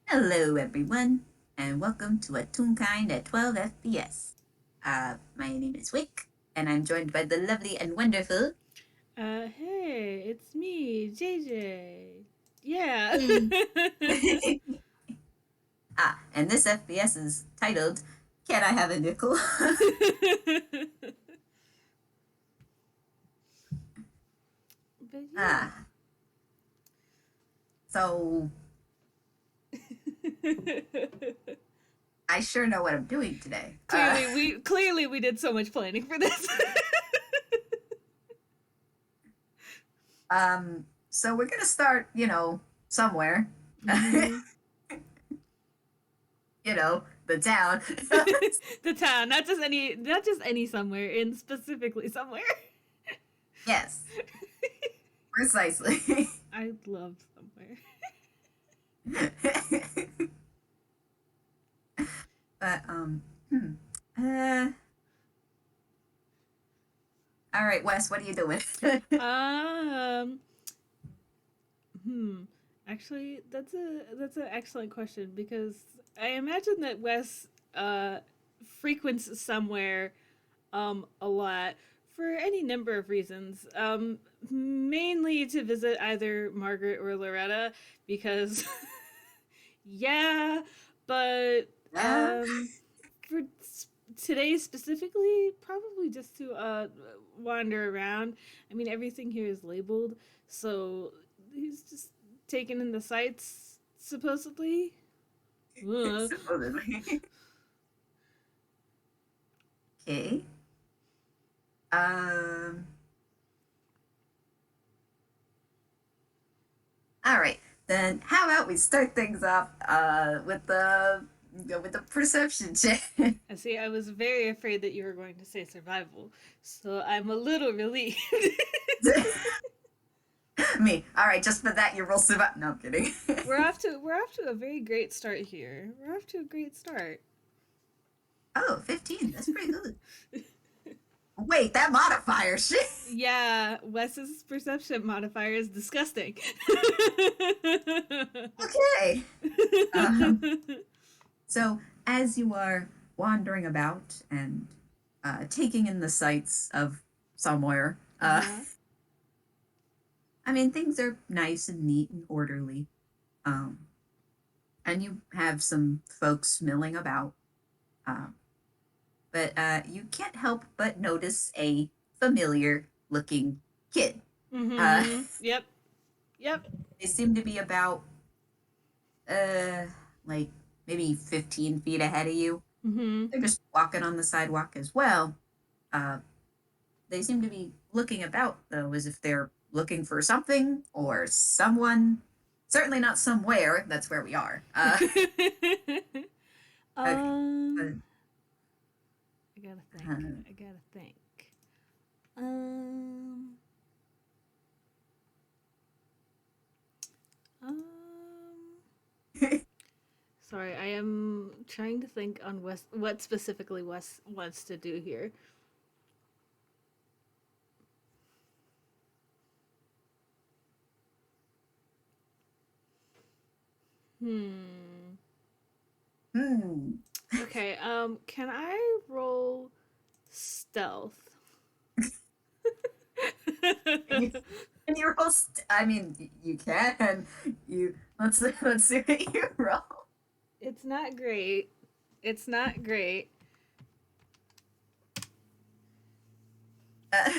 Hello, everyone, and welcome to a Toonkind at 12 FPS. My name is Wick, and I'm joined by the lovely and wonderful. Hey, it's me, JayJay. Yeah. Hey. And this FPS is titled "Can I Have a Nickel?" But yeah. ah, so I sure know what I'm doing today. clearly we did so much planning for this. So we're gonna start, somewhere. hmm The town. The town, not just any somewhere, in specifically somewhere. Yes, precisely. I love somewhere. But uh, all right, Wes, what are you doing? Um, hmm. Actually, that's an excellent question because I imagine that Wes frequents somewhere a lot for any number of reasons. Mainly to visit either Margaret or Loretta because yeah, but Yeah. um for today specifically, probably just to wander around. I mean, everything here is labeled, so he's just taking in the sights supposedly. Uh, Supposedly. Okay. Um. All right. Then how about we start things off with the perception check. I see. I was very afraid that you were going to say survival, so I'm a little relieved. Me. All right. Just for that, you roll survival. No, I'm kidding. we're off to a very great start here. We're off to a great start. Oh, 15. That's pretty good. Wait, that modifier shit. Yeah, Wes's perception modifier is disgusting. Okay. Um. So as you are wandering about and taking in the sights of somewhere, Uh-huh. I mean, things are nice and neat and orderly. Um, and you have some folks milling about. Uh, but you can't help but notice a familiar looking kid. Uh, Mm-hmm. Yep. Yep. they seem to be about, uh, like maybe 15 feet ahead of you. Mm-hmm. They're just walking on the sidewalk as well. Uh, they seem to be looking about, though, as if they're looking for something or someone. Certainly not somewhere. That's where we are. Okay. Uh, um I gotta think. uh, I gotta think. Um um Sorry, I am trying to think on what specifically Wes wants to do here. Hmm. hmm. Okay, can I roll stealth? Can you, can you roll? I mean, you can. You let's see what you roll. It's not great. It's not great.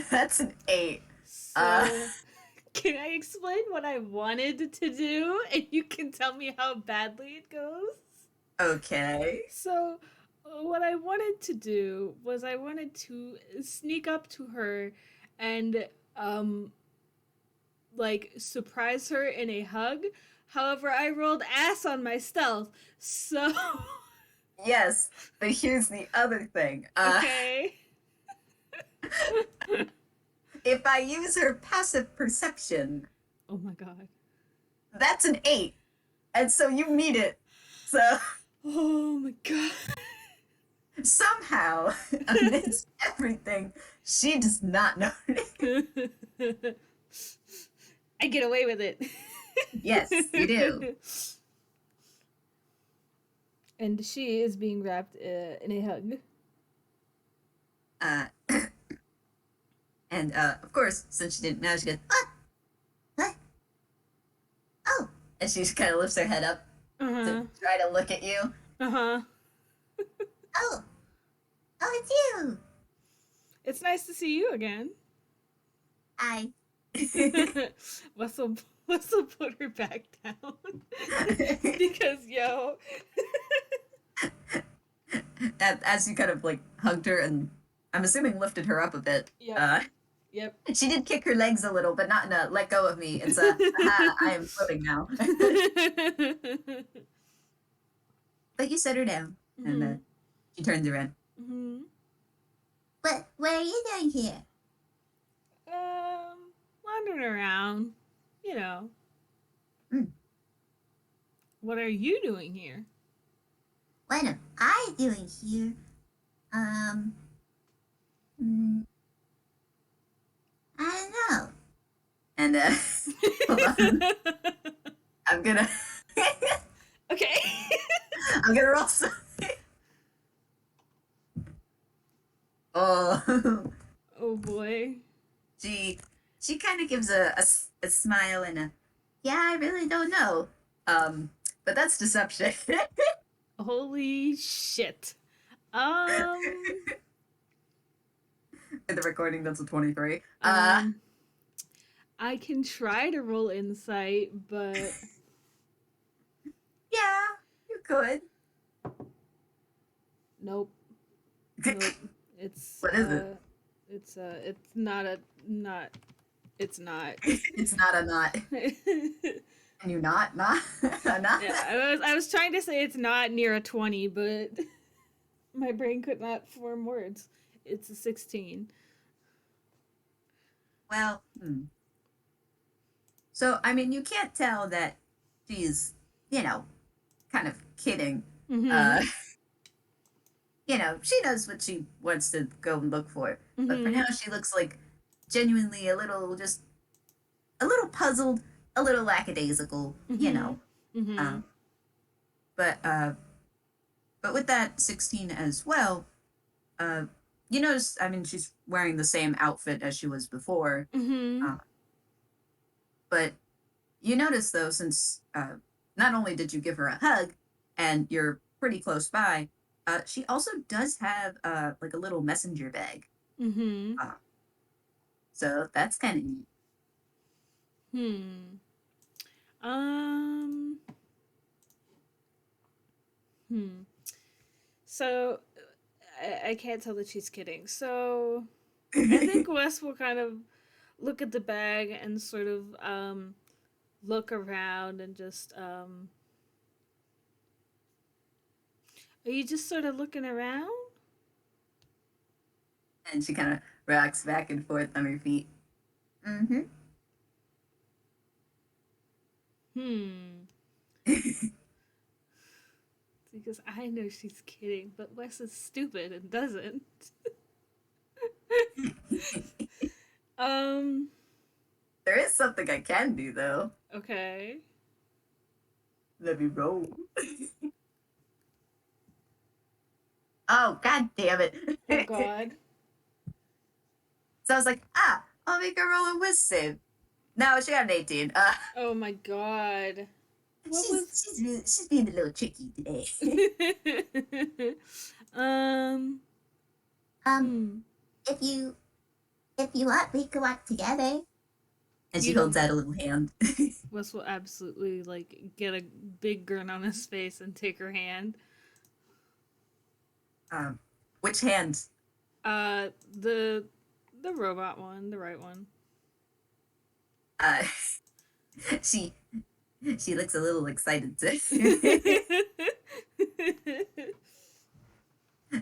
That's an 8. Uh, So, can I explain what I wanted to do and you can tell me how badly it goes? okay. So, what I wanted to do was I wanted to sneak up to her and um like surprise her in a hug. However, I rolled ass on my stealth. So, Yes, but here's the other thing. okay. If I use her passive perception, Oh my god. that's an 8, and so you meet it. So Oh my god. somehow, amidst everything, she does not notice. I get away with it. Yes, you do. And she is being wrapped in a hug. Uh, and of course, since she didn't know, she goes, "What? What? Oh!" And she just kind of lifts her head up Uh to huh. try to look at you. Uh huh. Oh, oh, it's you. It's nice to see you again. I. Wessel Wessel put her back down because yo. As you kind of like hugged her and I'm assuming lifted her up a bit. Yep. Yep. She did kick her legs a little, but not in a let go of me. It's a aha, I am floating now. But you set her down, and Mhm. she turns around. Mhm. What are you doing here? Wandering around, you know. Hmm. What are you doing here? What am I doing here? Um, mm, I don't know. And hold on, I'm gonna Okay. I'm gonna roll some. Oh, Oh boy. she she kind of gives a smile and a yeah, I really don't know. But that's deception. Holy shit. Um In the recording, that's a 23. um I can try to roll insight, but Yeah, you could. nope. Nope. It's What is it? it's not a not it's not. It's not a knot. Can you not a knot? Yeah, I was trying to say it's not near a 20, but my brain could not form words. It's a 16. Well, so I mean, you can't tell that she's, you know, kind of kidding. Mhm. Uh, she knows what she wants to go and look for. But for now, Mhm. she looks like genuinely a little, just a little puzzled, a little lackadaisical. Mhm. Mhm. Um, but but with that 16 as well, uh, you notice. I mean, she's wearing the same outfit as she was before. Mhm. Uh, but you notice though, since not only did you give her a hug, and you're pretty close by, she also does have like a little messenger bag. Mhm. Uh, so that's kind of neat. Hmm. Um. Hmm. So I can't tell that she's kidding. So I think Wes will kind of look at the bag and sort of look around and just are you just sort of looking around? And she kind of rocks back and forth on her feet. Mm-hmm. Hmm. Because I know she's kidding, but Wes is stupid and doesn't. um. There is something I can do though. Okay. Let me roll. Oh god damn Oh it! God. So I was like, I'll make her roll a whiz save. No, she got an 18. Oh my God. What she's was? she's being a little tricky today. um. um, Hmm. if you want, we can walk together. And she You holds don't. out a little hand. Wes will absolutely like get a big grin on his face and take her hand. um, which hand? Uh, the the robot one, the right one. Uh, she she looks a little excited to.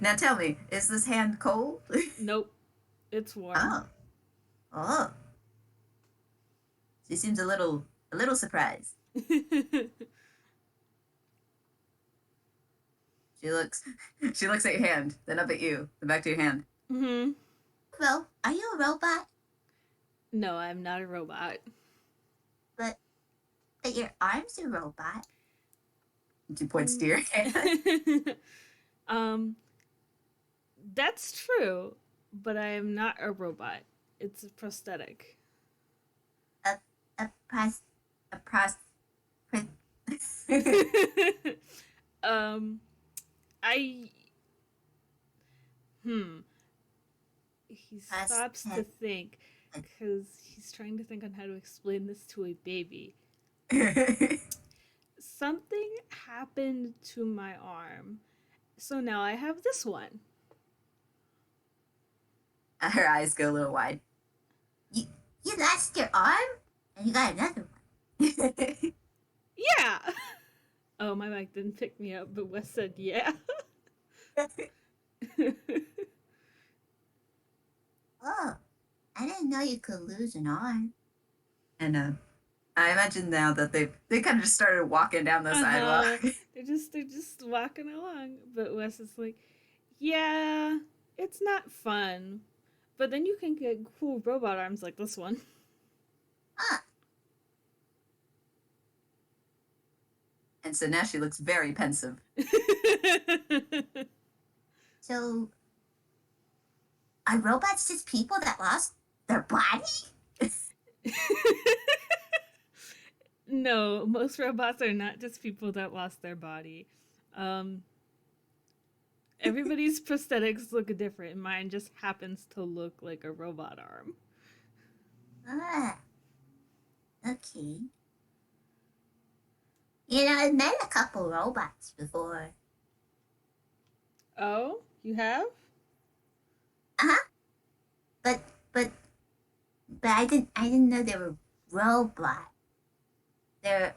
Now tell me, is this hand cold? Nope, it's warm. Oh, oh, she seems a little surprised. She looks she looks at your hand, then up at you, then back to your hand. hmm Well, are you a robot? No, I'm not a robot. But your arms are robot. She points to Mm. your hand. um, that's true, but I am not a robot. It's a prosthetic. A a pros a pros. um, I hmm. He stops to Prosthetic. think because he's trying to think on how to explain this to a baby. Something happened to my arm, so now I have this one. Her eyes go a little wide. You you lost your arm, and you got another one. Yeah. Oh, my mic didn't pick me up, but Wes said yeah. Oh, I didn't know you could lose an arm. And I imagine now that they kind of just started walking down the Uh sidewalk. huh. They're just walking along, but Wes is like, yeah, it's not fun. But then you can get cool robot arms like this one. Huh. And so now she looks very pensive. So are robots just people that lost their body? No, most robots are not just people that lost their body. Um, Everybody's prosthetics look different. Mine just happens to look like a robot arm. Ah, okay. You know, I've met a couple robots before. Oh, you have? Uh-huh. But but but I didn't know they were robots. They're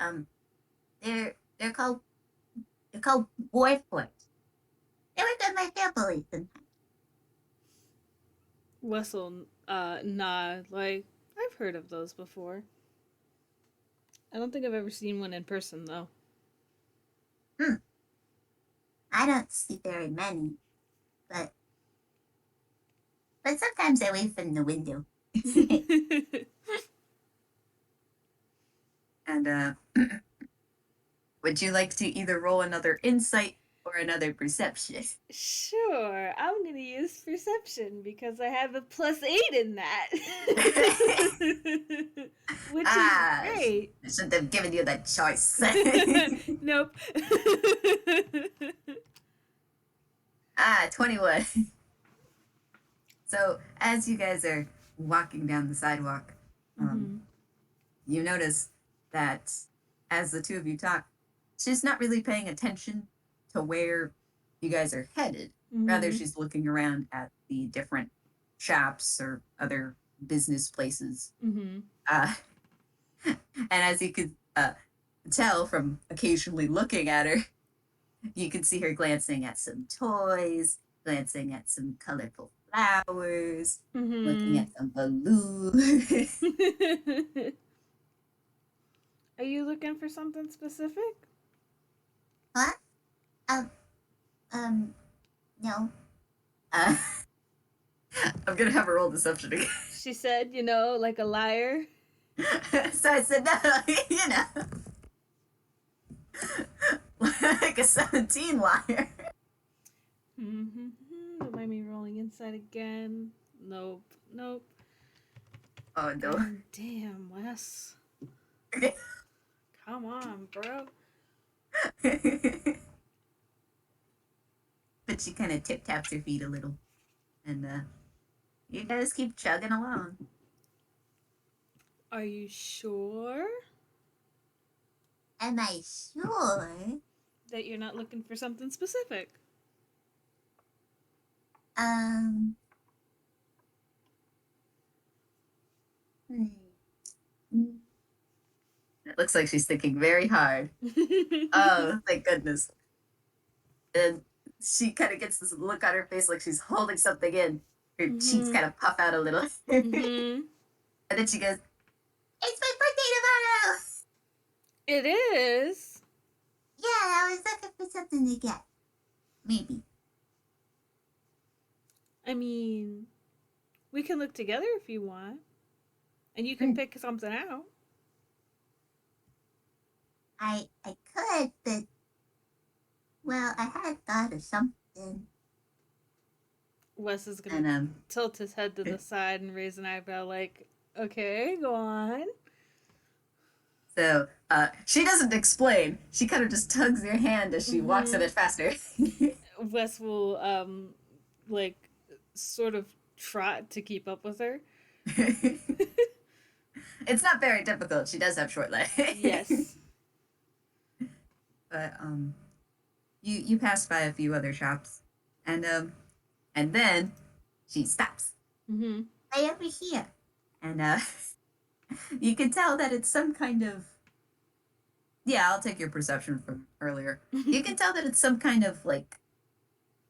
they're called boyfriends. They were in my family sometimes. Wessel, nah, like, I've heard of those before. I don't think I've ever seen one in person, though. Hmm. I don't see very many, but sometimes I wave from the window. And would you like to either roll another insight or another perception? Sure, I'm gonna use perception because I have a +8 in that. Which is Ah, great. I shouldn't have given you that choice. Nope. 21. So as you guys are walking down the sidewalk, um, Mm-hmm. you notice that as the two of you talk, she's not really paying attention to where you guys are headed. Rather, Mm-hmm. she's looking around at the different shops or other business places. Mm-hmm. Uh, and as you could tell from occasionally looking at her, you can see her glancing at some toys, glancing at some colorful flowers, looking Mm-hmm. at some balloons. Are you looking for something specific? What? Um, um, no. Uh, I'm gonna have her roll deception again. She said, like a liar. So I said, no, like a 17 liar. Mm-hmm. Remind me rolling inside again. Nope. Nope. Oh no. God damn, Wes. Come on, bro. But she kind of tip taps her feet a little, and you guys keep chugging along. Are you sure Am I sure? that you're not looking for something specific? Um, it looks like she's thinking very hard. Oh, thank goodness. And she kind of gets this look on her face like she's holding something in. Her cheeks Mm-hmm. kind of puff out a little. And Mm-hmm. then she goes, it's my birthday tomorrow! It is. Yeah, I was looking for something to get. Maybe. I mean, we can look together if you want, and you can Mm, pick something out. I could, but out of something. Wes is gonna And tilt his head to the side and raise an eyebrow, like, okay, go on. so she doesn't explain. She kind of just tugs your hand as she walks a Mm-hmm. bit faster. Wes will, like, sort of trot to keep up with her. It's not very difficult. She does have short legs. Yes. But you pass by a few other shops, and then she stops. Mm-hmm. Right over here, and you can tell that it's some kind of, yeah. I'll take your perception from earlier. You can tell that it's some kind of like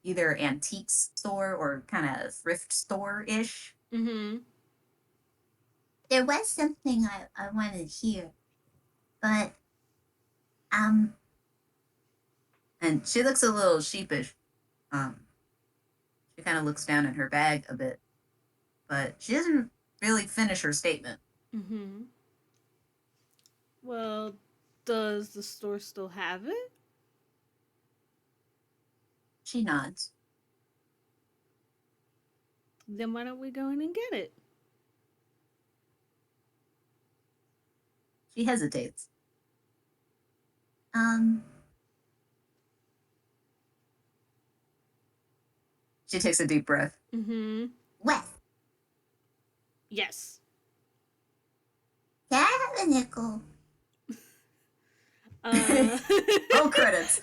either antiques store or kind of thrift store ish. Mm-hmm. There was something I wanted here, but um, and she looks a little sheepish. Um, she kind of looks down at her bag a bit, but she doesn't really finish her statement. Mm-hmm. Well, does the store still have it? She nods. Then why don't we go in and get it? She hesitates. Um, she takes a deep breath. Mm-hmm. What? Yes. Can I have a nickel? Uh, Roll credits.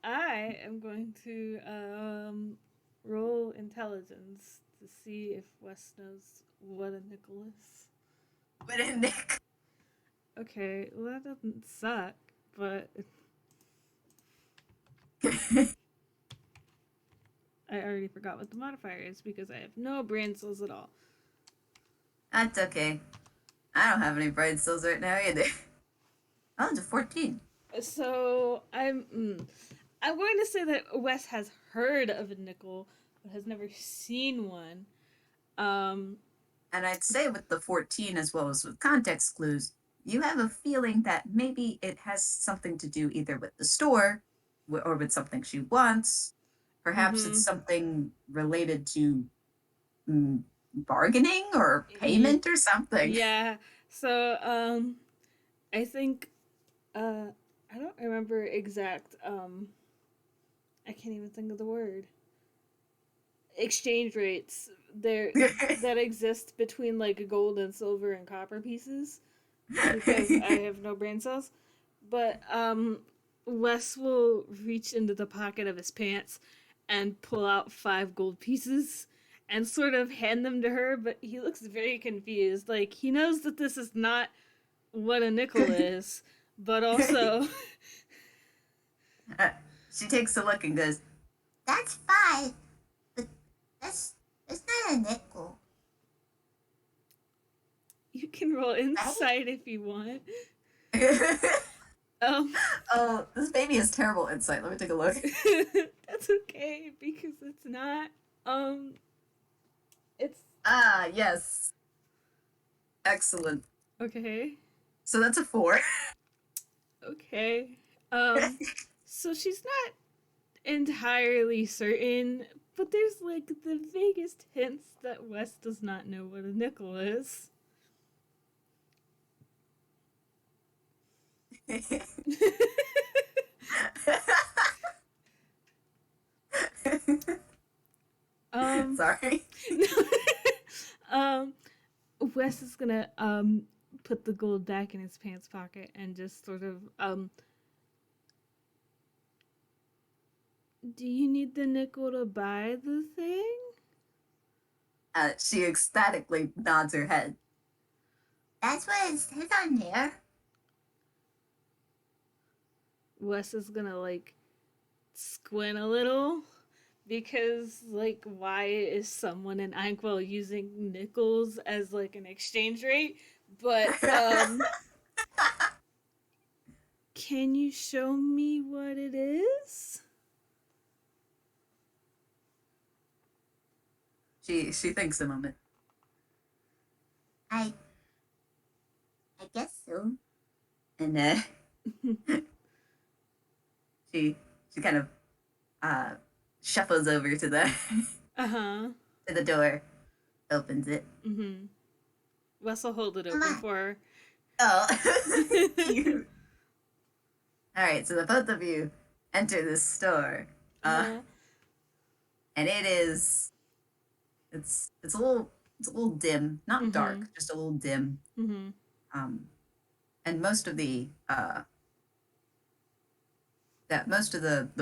I am going to roll intelligence to see if Wes knows what a nickel is. What a Nick. Okay, well that doesn't suck, but I already forgot what the modifier is because I have no brain cells at all. That's okay. I don't have any brain cells right now either. Oh, it's a 14. So I'm going to say that Wes has heard of a nickel but has never seen one. Um, And I'd say with the 14 as well as with context clues, you have a feeling that maybe it has something to do either with the store or with something she wants. Perhaps it's mm-hmm. something related to mm, bargaining or payment or something. Yeah. So I think I don't remember exact I can't even think of the word. Exchange rates there that exist between like gold and silver and copper pieces because I have no brain cells. But Wes will reach into the pocket of his pants and pull out 5 gold pieces and sort of hand them to her, but he looks very confused. Like he knows that this is not what a nickel is, but also Uh, she takes a look and goes, "That's 5, but that's not a nickel, you can roll right?" insight if you want. Um, Oh, this baby has terrible insight. Let me take a look. that's okay because it's not. Um, it's Ah, yes. Excellent. okay. So that's a 4. Okay. Um, so she's not entirely certain, but there's like the vaguest hints that Wes does not know what a nickel is. um, Sorry. um, Wes is gonna put the gold back in his pants pocket and just sort of do you need the nickel to buy the thing? She ecstatically nods her head. That's what it says on there. Wes is gonna like squint a little because like why is someone in Inkwell using nickels as like an exchange rate? But can you show me what it is? She thinks a moment. I guess so. And She she kind of uh shuffles over to the Uh-huh. to the door, opens it. Mm-hmm. Wes will hold it Come open on. for Oh, her. cute. All right, so the both of you enter this store, uh, Uh-huh. and it's a little dim, not Mm-hmm. dark, just a little dim. Mm-hmm. Um, and most of the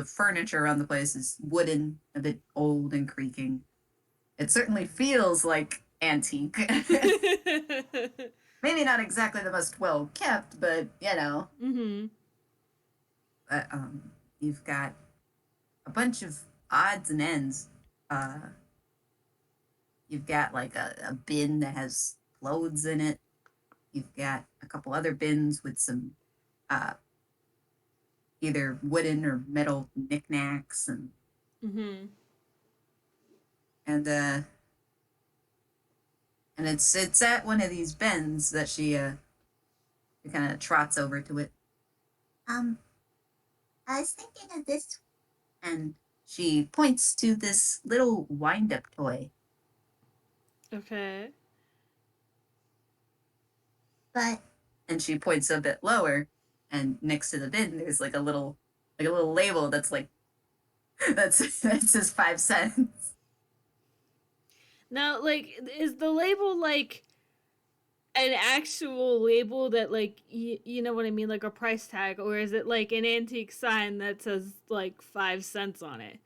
furniture around the place is wooden, a bit old and creaking. It certainly feels like antique. Maybe not exactly the most well kept, but Mm-hmm. but, you've got a bunch of odds and ends. Uh, you've got like a bin that has clothes in it. You've got a couple other bins with some uh, either wooden or metal knickknacks, Mm-hmm. and uh, and it's at one of these bins that she kind of trots over to it. Um, I was thinking of this, and she points to this little wind-up toy. Okay. But and she points a bit lower, and next to the bin, there's like a little label that's like that says 5 cents. Now, like, is the label like an actual label that like you know what I mean, like a price tag, or is it like an antique sign that says like 5 cents on it?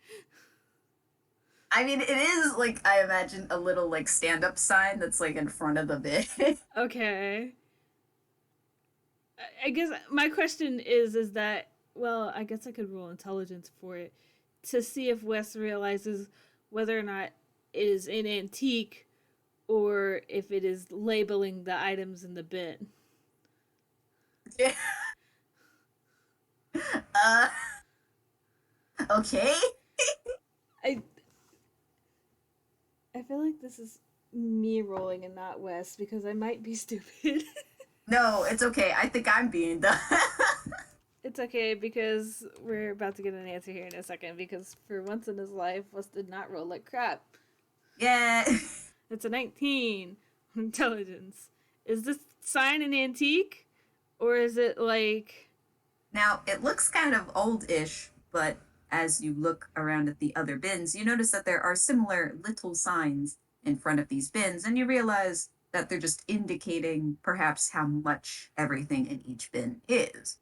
I mean, it is like I imagine a little like stand-up sign that's like in front of the bin. Okay. I guess my question is that, well, I guess I could roll intelligence for it to see if Wes realizes whether or not it is an antique or if it is labeling the items in the bin. Yeah. uh, okay. I I feel like this is me rolling and not Wes because I might be stupid. No, it's okay. I think I'm being the. It's okay because we're about to get an answer here in a second because for once in his life, Wes did not roll like crap. Yeah. It's a 19 intelligence. Is this sign an antique? Or is it like. Now, it looks kind of old-ish, but as you look around at the other bins, you notice that there are similar little signs in front of these bins, and you realize that they're just indicating perhaps how much everything in each bin is.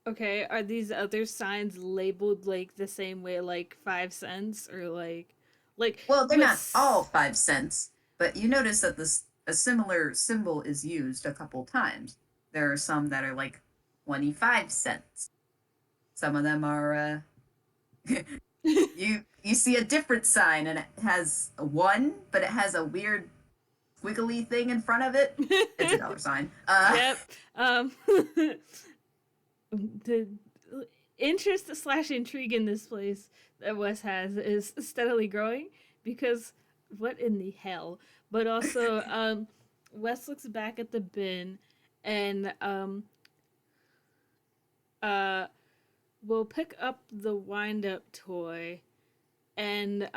Okay, are these other signs labeled like the same way, like 5 cents? Or like Well, they're not all with. 5 cents, but you notice that this a similar symbol is used a couple times. There are some that are like 25 cents. Some of them are you see a different sign and it has a one, but it has a weird squiggly thing in front of it. It's a dollar sign. Yep. The interest slash intrigue in this place that Wes has is steadily growing because what in the hell? But also, Wes looks back at the bin and uh will pick up the wind up toy and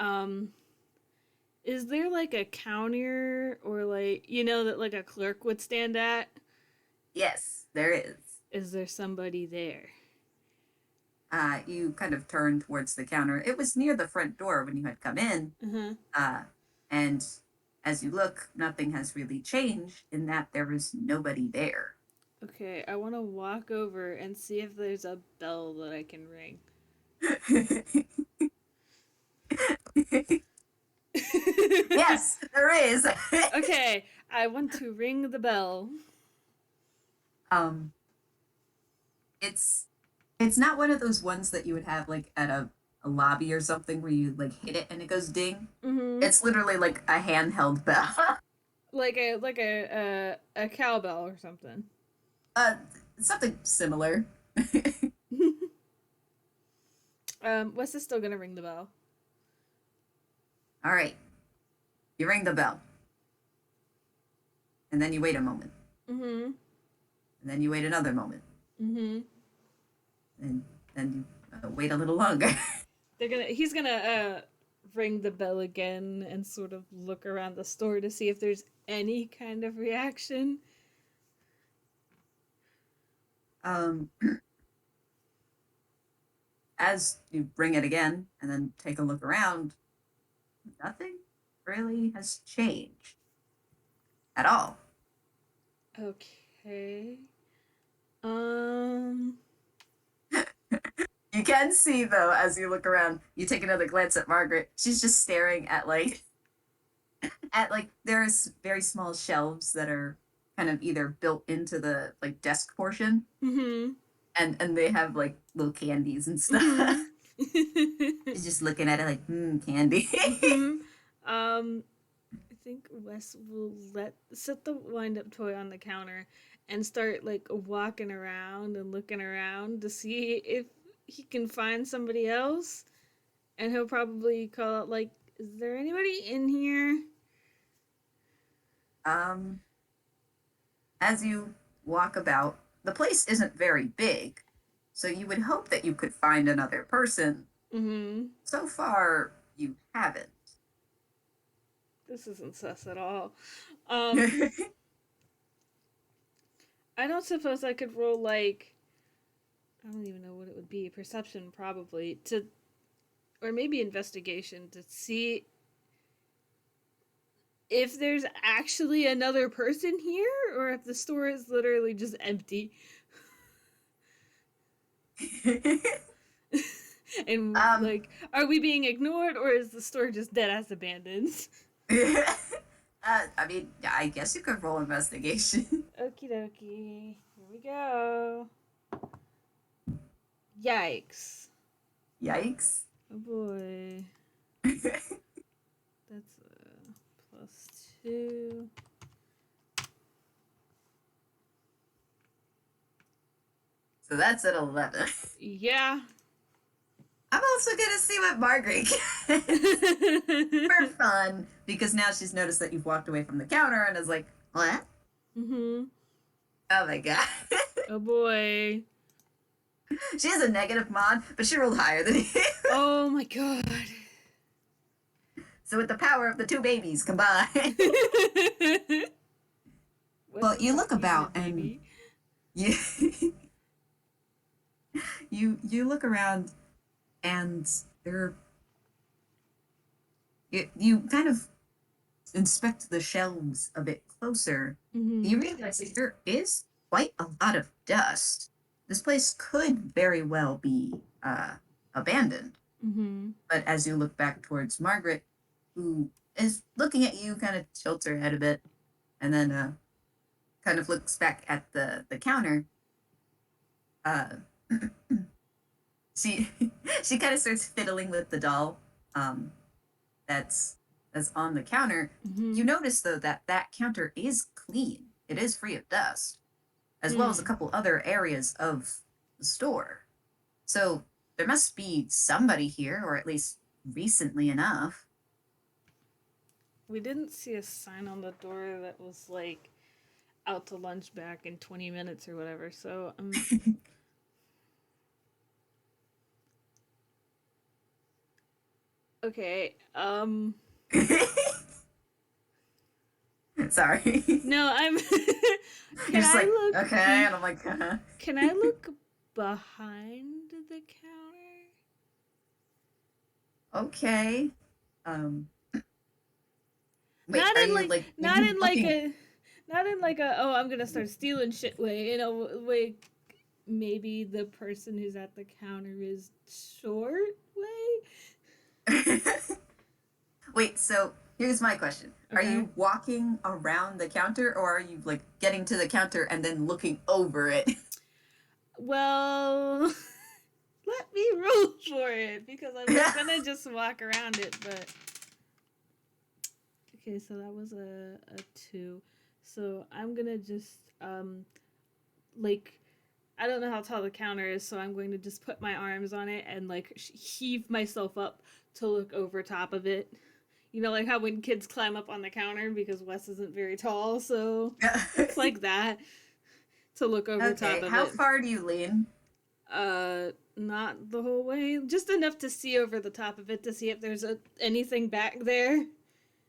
is there like a counter or like that like a clerk would stand at? Yes, there is. Is there somebody there? You kind of turn towards the counter. It was near the front door when you had come in, Uh-huh. uh, and as you look, nothing has really changed in that there is nobody there. Okay, I want to walk over and see if there's a bell that I can ring. Yes, there is. Okay, I want to ring the bell. um, it's it's not one of those ones that you would have like at a lobby or something where you like hit it and it goes ding. Mm-hmm. It's literally like a handheld bell. Like a cowbell or something. uh, Something similar. Wes is still gonna ring the bell. All right, you ring the bell, and then you wait a moment, Mm-hmm. and then you wait another moment, Mm-hmm. and then you wait a little longer. He's gonna ring the bell again and sort of look around the store to see if there's any kind of reaction. um, as you ring it again and then take a look around, nothing really has changed at all. Okay. Um You can see though, as you look around, you take another glance at Margaret. She's just staring at there's very small shelves that are kind of either built into the like desk portion, mhm. and they have like little candies and stuff. Mhm. She's just looking at it like, candy. mhm. I think Wes will set the wind up toy on the counter and start like walking around and looking around to see if he can find somebody else. And he'll probably call out like, "Is there anybody in here?" um, as you walk about, the place isn't very big, so you would hope that you could find another person. Mm-hmm. So far, you haven't. This isn't sus at all. Um, I don't suppose I could roll like I don't even know what it would be. Perception probably to or maybe investigation to see if there's actually another person here or if the store is literally just empty. And um, like, are we being ignored or is the store just dead ass abandoned? I mean, yeah, I guess you could roll investigation. Okie dokie. Here we go. Yikes. Yikes. Oh boy. That's a +2. So that's at 11. Yeah. I'm also gonna see what Margaret gets for fun, because now she's noticed that you've walked away from the counter and is like, what? mhm. Oh my god. Oh boy. She has a negative mod, but she rolled higher than you. Oh my god. So with the power of the two babies combined. Well, you look about and you you look around and there you kind of inspect the shelves a bit closer. You Mhm. realize that there is quite a lot of dust. This place could very well be abandoned. Mhm. But as you look back towards Margaret, who is looking at you, kind of tilts her head a bit, and then kind of looks back at the counter. Uh, she she kind of starts fiddling with the doll um, that's that's on the counter. You Mhm. notice though that that counter is clean. It is free of dust, as well as a Mm. couple other areas of the store. So there must be somebody here, or at least recently enough. We didn't see a sign on the door that was like out to lunch back in 20 minutes or whatever. So okay. Sorry. No, I'm You're Can just I like, look okay, and I'm like, can I look behind the counter? okay. Um, wait, Not in like are not you in like looking? a not in like a, oh, I'm going to start stealing shit way, you know, way maybe the person who's at the counter is short way. Wait, so here's my question: are Okay. you walking around the counter, or are you like getting to the counter and then looking over it? Well, let me roll for it because I was gonna just walk around it, but okay. So that was a 2. So I'm gonna just like I don't know how tall the counter is, so I'm going to just put my arms on it and like heave myself up to look over top of it. You know, like how when kids climb up on the counter because Wes isn't very tall, so like that to look over top Okay, of how it. far do you lean? Not the whole way, just enough to see over the top of it to see if there's anything back there.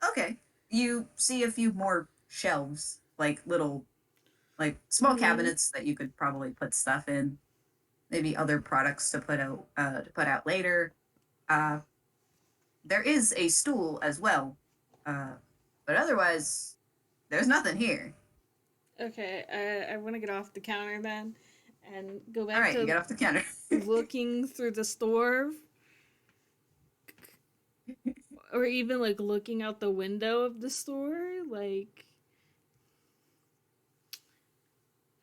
Okay. You see a few more shelves, like little, like small Mm-hmm. cabinets that you could probably put stuff in. Maybe other products to put out later. Uh, there is a stool as well, uh, but otherwise, there's nothing here. Okay, I want to get off the counter then and go All back right, you to get off the counter. looking through the store or even like looking out the window of the store. Like,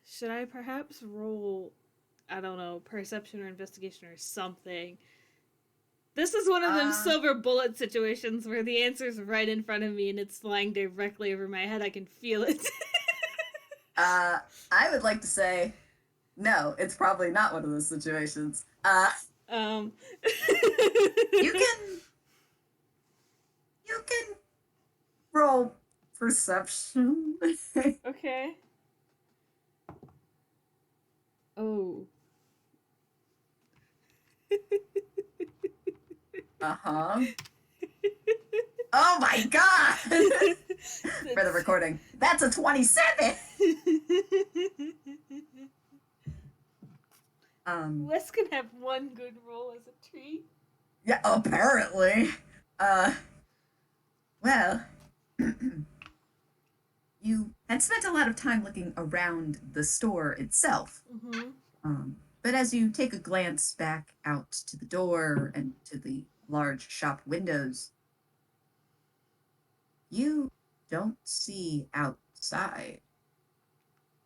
should I perhaps roll, I don't know, perception or investigation or something? This is one of them uh, silver bullet situations where the answer's right in front of me and it's flying directly over my head. I can feel it. uh, I would like to say no. It's probably not one of those situations. um. You can you can roll perception. Okay. Oh. Uh huh. Oh my god! For the That's. recording, that's a 27. Um. Wes can have one good roll as a treat. Yeah. Apparently. Uh. Well. You had spent a lot of time looking around the store itself. Mm-hmm. But as you take a glance back out to the door and to the large shop windows, you don't see outside.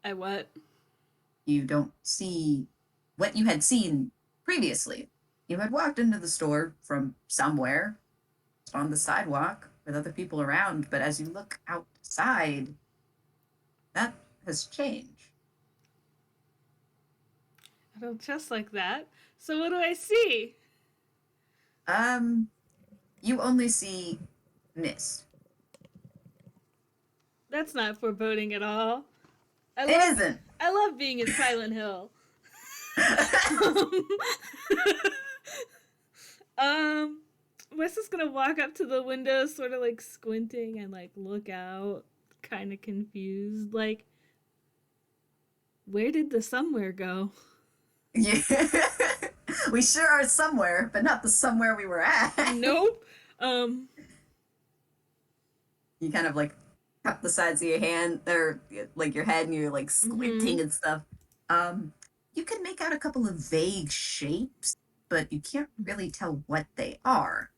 I what? You don't see what you had seen previously. You had walked into the store from somewhere on the sidewalk with other people around, but as you look outside, that has changed. I don't trust like that. So what do I see? Um, you only see mist. That's not foreboding at all. I It love isn't. I love being in Silent Hill. um Wes is gonna walk up to the window, sort of like squinting and like look out, kind of confused. Like, where did the somewhere go? Yeah. We sure are somewhere, but not the somewhere we were at. Nope. Um. You kind of like cup the sides of your hand or like your head and you're like Mm-hmm. squinting and stuff. Um, you can make out a couple of vague shapes, but you can't really tell what they are.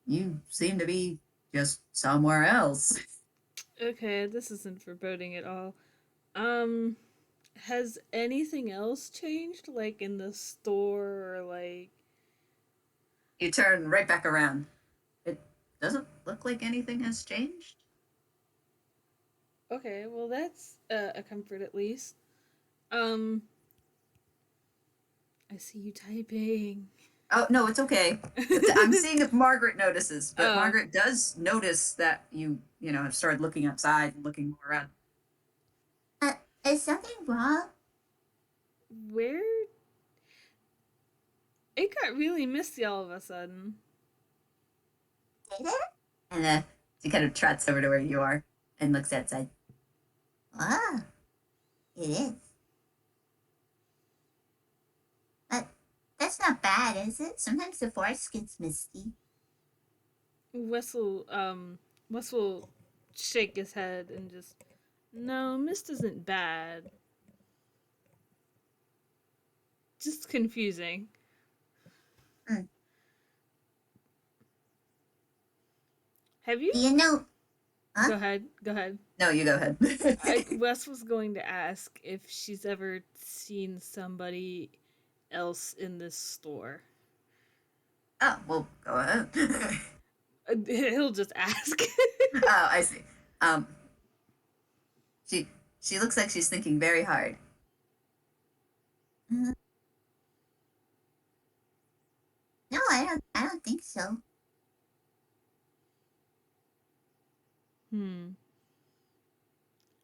You seem to be just somewhere else. Okay, this isn't foreboding at all. Um. Has anything else changed, like in the store, or like? You turn right back around. It doesn't look like anything has changed. Okay, well that's a comfort at least. Um. I see you typing. Oh, no, it's okay. I'm seeing if Margaret notices, but Oh, Margaret does notice that you have started looking outside and looking more around. Is something wrong? where? It got really misty all of a sudden. Did it? And she kind of trots over to where you are and looks outside. Ah, it is. But that's not bad, is it? Sometimes the forest gets misty. Wes will Wes will shake his head and just, no, mist isn't bad. Just confusing. Mm. Have you? Do you know? Huh? Go ahead. Go ahead. No, you go ahead. Wes was going to ask if she's ever seen somebody else in this store. Oh, well, go ahead. He'll just ask. Oh, I see. Um, she she looks like she's thinking very hard. No, I don't think so. Hmm.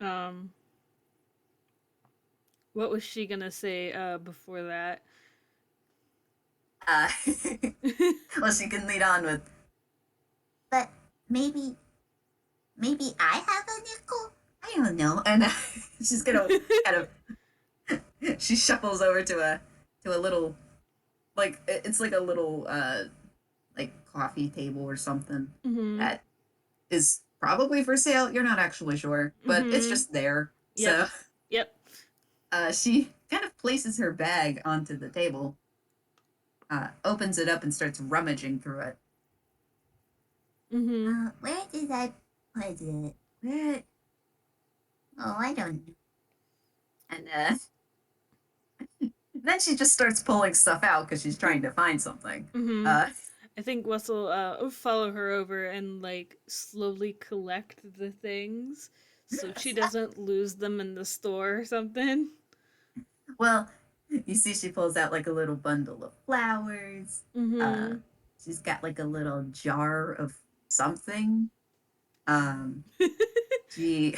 Um. What was she gonna say before that? Uh, well, she can lead on with, but maybe, maybe I have a nickel? I don't know. And she's gonna kind of, she shuffles over to a little, like, it's like a little, like coffee table or something Mm-hmm. that is probably for sale. You're not actually sure, but it's Mm-hmm. just there. Yep. So Yep. she kind of places her bag onto the table, opens it up, and starts rummaging through it. Mm-hmm. Where did I put it? Where? Oh, I don't know. And then she just starts pulling stuff out because she's trying to find something. Mm-hmm. Uh, I think Wes will follow her over and like slowly collect the things so she doesn't lose them in the store or something. well, you see, she pulls out like a little bundle of flowers. Uh, Mm-hmm. she's got like a little jar of something. Um, she,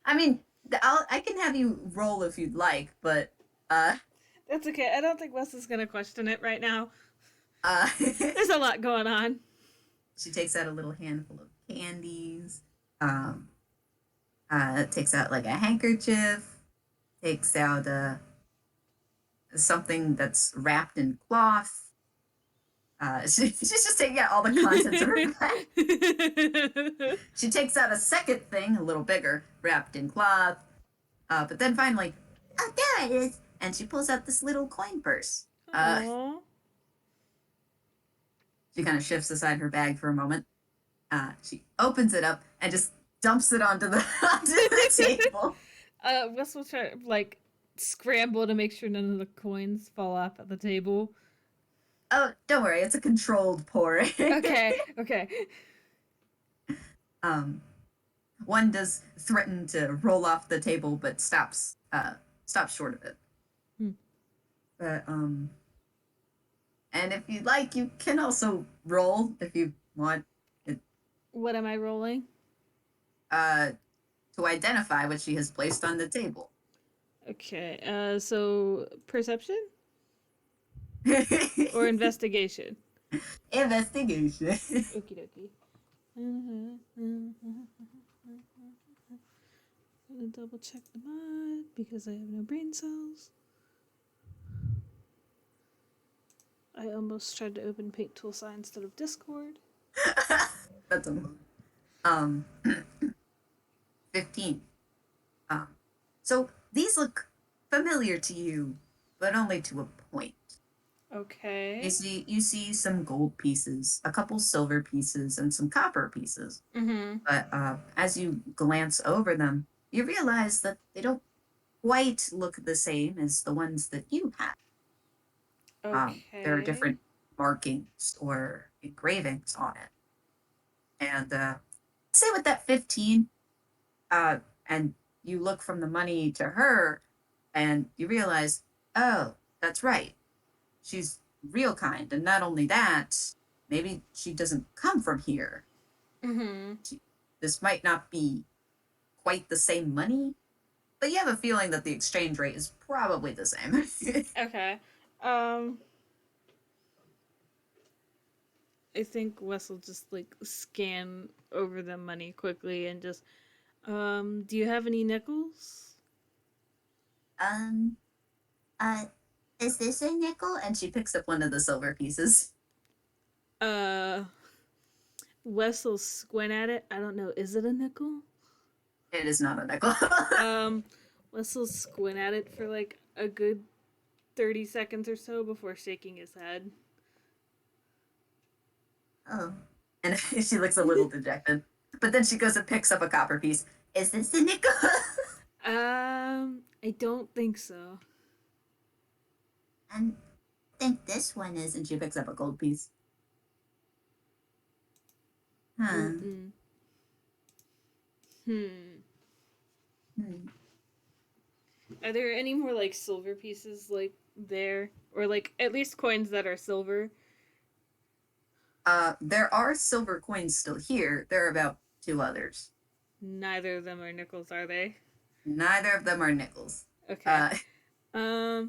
I mean, I can have you roll if you'd like, but uh, That's okay. I don't think Wes is gonna question it right now. uh, There's a lot going on. she takes out a little handful of candies. Um, takes out like a handkerchief. Takes out something that's wrapped in cloth. She's just taking out all the contents of her bag. She takes out a second thing, a little bigger, wrapped in cloth. But then finally, oh, there it is. And she pulls out this little coin purse. Aww. She kind of shifts aside her bag for a moment. She opens it up and just dumps it onto the onto the table. Wes will try like scramble to make sure none of the coins fall off at the table. Oh, don't worry, it's a controlled pour. Okay, okay. um, one does threaten to roll off the table, but stops short of it. Hmm. But and if you'd like, you can also roll if you want it, What am I rolling? uh, to identify what she has placed on the table. Okay, so perception or investigation? Investigation. Okie dokie. I'm gonna double check the mod because I have no brain cells. I almost tried to open Paint Tool Sign instead of Discord. That's a um 15. Um, so these look familiar to you, but only to a point. Okay. You see some gold pieces, a couple silver pieces, and some copper pieces. Mm-hmm. But as you glance over them, you realize that they don't quite look the same as the ones that you have. There are Okay. different markings or engravings on it. And say with that 15, and you look from the money to her, and you realize, oh, that's right. She's real kind. And not only that, maybe she doesn't come from here. Mm-hmm. This might not be quite the same money, but you have a feeling that the exchange rate is probably the same. Okay. Um, I think Wes will just like scan over the money quickly and just, do you have any nickels? um, uh, is this a nickel? And she picks up one of the silver pieces. Uh, Wes will squint at it. I don't know. Is it a nickel? It is not a nickel. Um, Wes will squint at it for like a good 30 seconds or so before shaking his head. Oh. And she looks a little dejected. But then she goes and picks up a copper piece. Is this a nickel? I don't think so. I think this one is. And she picks up a gold piece. Huh. Mm-mm. Hmm. Hmm. Are there any more like silver pieces like there, or like at least coins that are silver? There are silver coins still here. There are about two others. Neither of them are nickels, are they? Neither of them are nickels. Okay. Uh,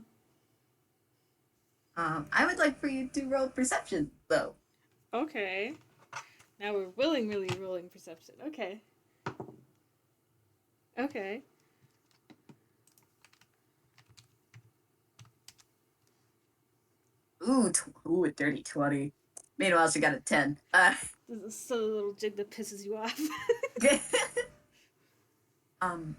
Um. I would like for you to roll perception, though. Okay. Now we're willingly rolling perception. Okay. Okay. Ooh, a dirty 20. Meanwhile, she got a 10. This is so little jig that pisses you off. um,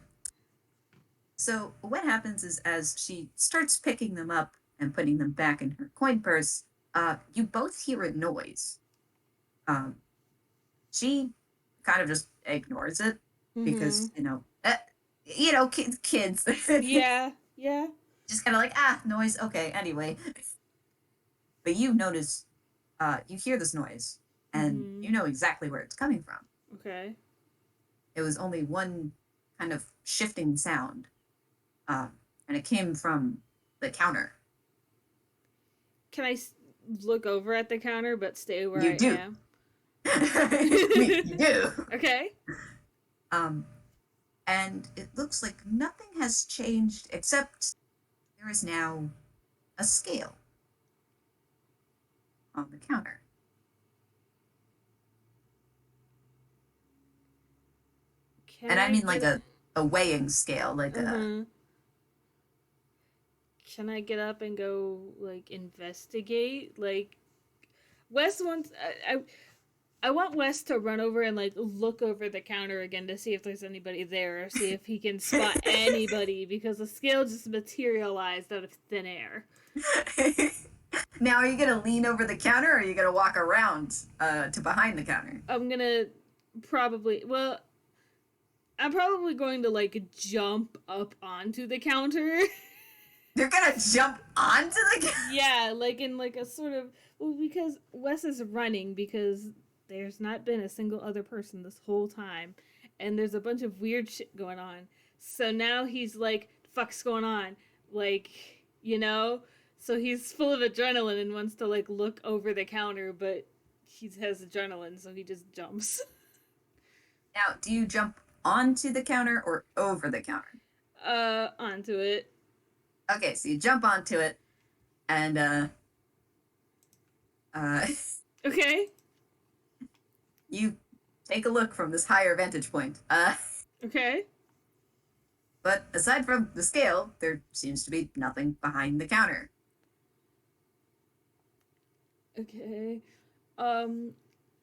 so what happens is as she starts picking them up and putting them back in her coin purse, you both hear a noise. Um, she kind of just ignores it Mm-hmm. because, kids. Yeah. Yeah. Just kind of like, noise. Okay, anyway. But you notice, you hear this noise, and Mm-hmm. you know exactly where it's coming from. Okay. It was only one kind of shifting sound, uh, and it came from the counter. Can I look over at the counter but stay where You I do. am? You do. Okay. Um, and it looks like nothing has changed except there is now a scale on the counter. Can And I I mean get like a? a weighing scale, like a. Uh-huh. Can I get up and go like investigate? Like Wes wants I want Wes to run over and like look over the counter again to see if there's anybody there or see if he can spot anybody because the scale just materialized out of thin air. Now, are you gonna lean over the counter, or are you gonna walk around to behind the counter? I'm gonna probably well I'm probably going to like jump up onto the counter. You're gonna jump onto the counter. Yeah, like in like a sort of well because Wes is running because there's not been a single other person this whole time and there's a bunch of weird shit going on. So now he's like fuck's going on? Like, you know? So he's full of adrenaline and wants to like look over the counter but he has adrenaline so he just jumps Now, do you jump onto the counter or over the counter? onto it. Okay, so you jump onto it, and uh, Okay. you take a look from this higher vantage point. Okay. But aside from the scale, there seems to be nothing behind the counter. Okay. Um,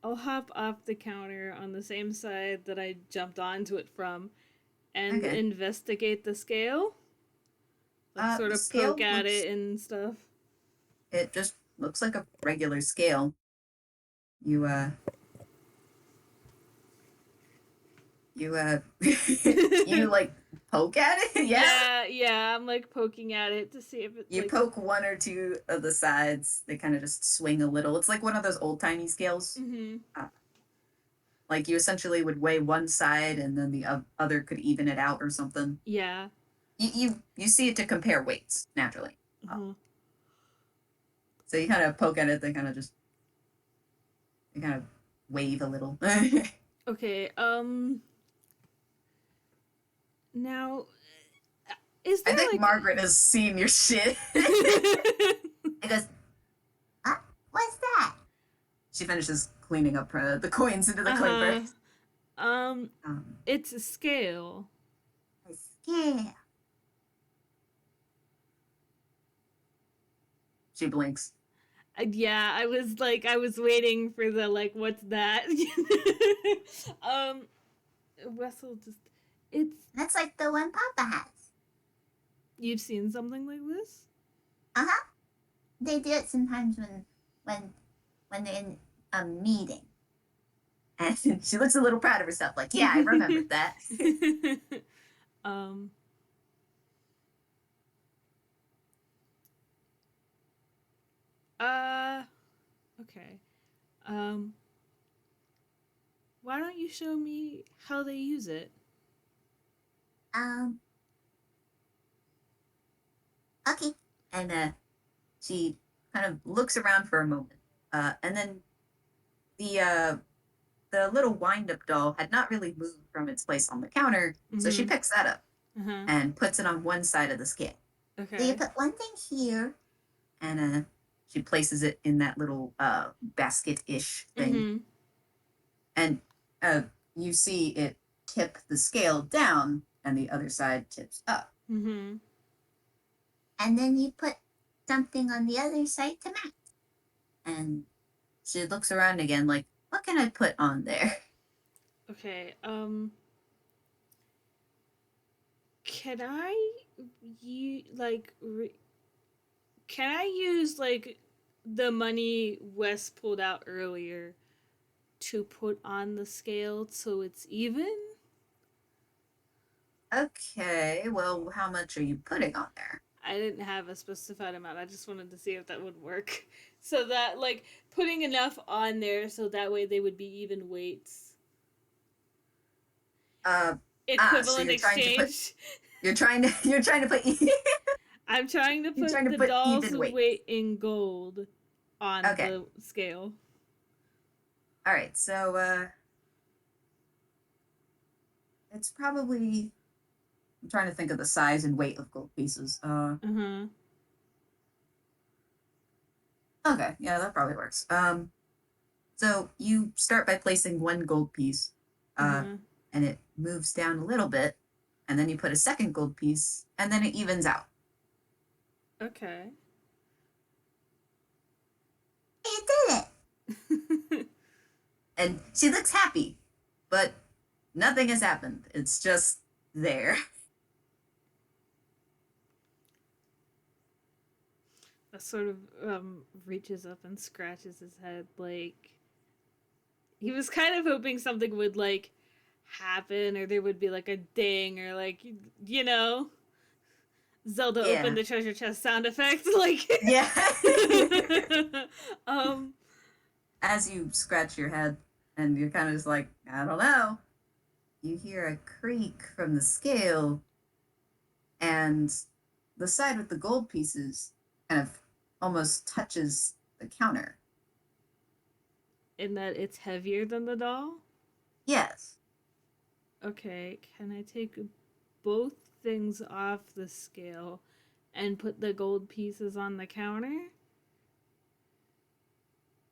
I'll hop off the counter on the same side that I jumped onto it from and Okay. investigate the scale. Like sort The of poke scale at looks. it and stuff. It just looks like a regular scale. You you you like poke at it. Yeah. Yeah, yeah, I'm like poking at it to see if it You like poke one or two of the sides. They kind of just swing a little. It's like one of those old timey scales. mhm. Uh, like you essentially would weigh one side, and then the other could even it out or something. Yeah. You see it to compare weights naturally. Uh-huh. So you kind of poke at it. They kind of wave a little. Okay. Now is I there think like Margaret has seen your shit. It goes, what's that? She finishes cleaning up the coins into the coin uh-huh. purse. Um Um, it's a scale. yeah. She blinks. Yeah, I was waiting for the like what's that? um Wessel just it's That's like the one Papa has. you've seen something like this? Uh huh. They do it sometimes when when they're in a meeting. And she looks a little proud of herself, like, yeah, I remembered that. um uh okay. Um why don't you show me how they use it? um, okay. And she kind of looks around for a moment. And then the uh, the little wind up doll had not really moved from its place on the counter, so she Mhm. picks that up. Uh-huh. and puts it on one side of the scale. So you Okay. put one thing here, and she places it in that little basket-ish thing, Mm-hmm. and uh, you see it tip the scale down, and the other side tips up. Mm-hmm. And then you put something on the other side to match. And she looks around again, like, what can I put on there? Okay. Can I you like can I use like the money Wes pulled out earlier to put on the scale so it's even? Okay, well, how much are you putting on there? I didn't have a specified amount. I just wanted to see if that would work. So that like putting enough on there so that way they would be even weights. Uh, so Equivalent exchange. you're trying to put, I'm trying to you're put trying to the put doll's even weight. weight in gold on Okay, the scale. all right, so, it's probably, I'm trying to think of the size and weight of gold pieces. Uh-huh. Okay, yeah, that probably works. So you start by placing one gold piece, uh, Uh-huh. and it moves down a little bit, and then you put a second gold piece, and then it evens out. Okay. You did it! And she looks happy, but nothing has happened. It's just there. Sort of reaches up and scratches his head like he was kind of hoping something would like happen or there would be like a ding or like you know Zelda opened Yeah. the treasure chest sound effect like Yeah. um As you scratch your head, and you're kind of just like, I don't know, you hear a creak from the scale, and the side with the gold pieces kind of almost touches the counter. in that it's heavier than the doll. Yes. Okay, can I take both things off the scale and put the gold pieces on the counter?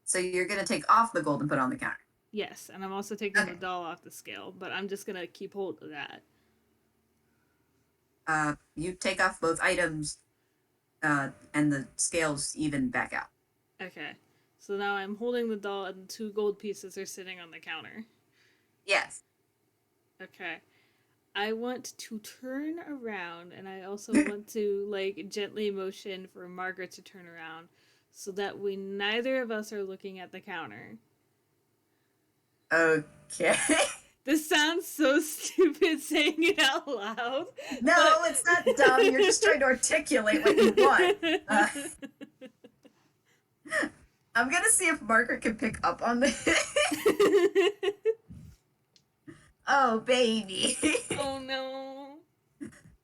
So you're going to take off the gold and put it on the counter. Yes, and I'm also taking the Okay. doll off the scale, but I'm just gonna keep hold of that. You take off both items, and the scales even back out. Okay. So now I'm holding the doll and two gold pieces are sitting on the counter. Yes. Okay. I want to turn around and I also want to like gently motion for Margaret to turn around so that we neither of us are looking at the counter. Okay. This sounds so stupid saying it out loud, No, but it's not dumb. You're just trying to articulate what you want. Uh, I'm gonna see if Margaret can pick up on this. Oh, baby. Oh no.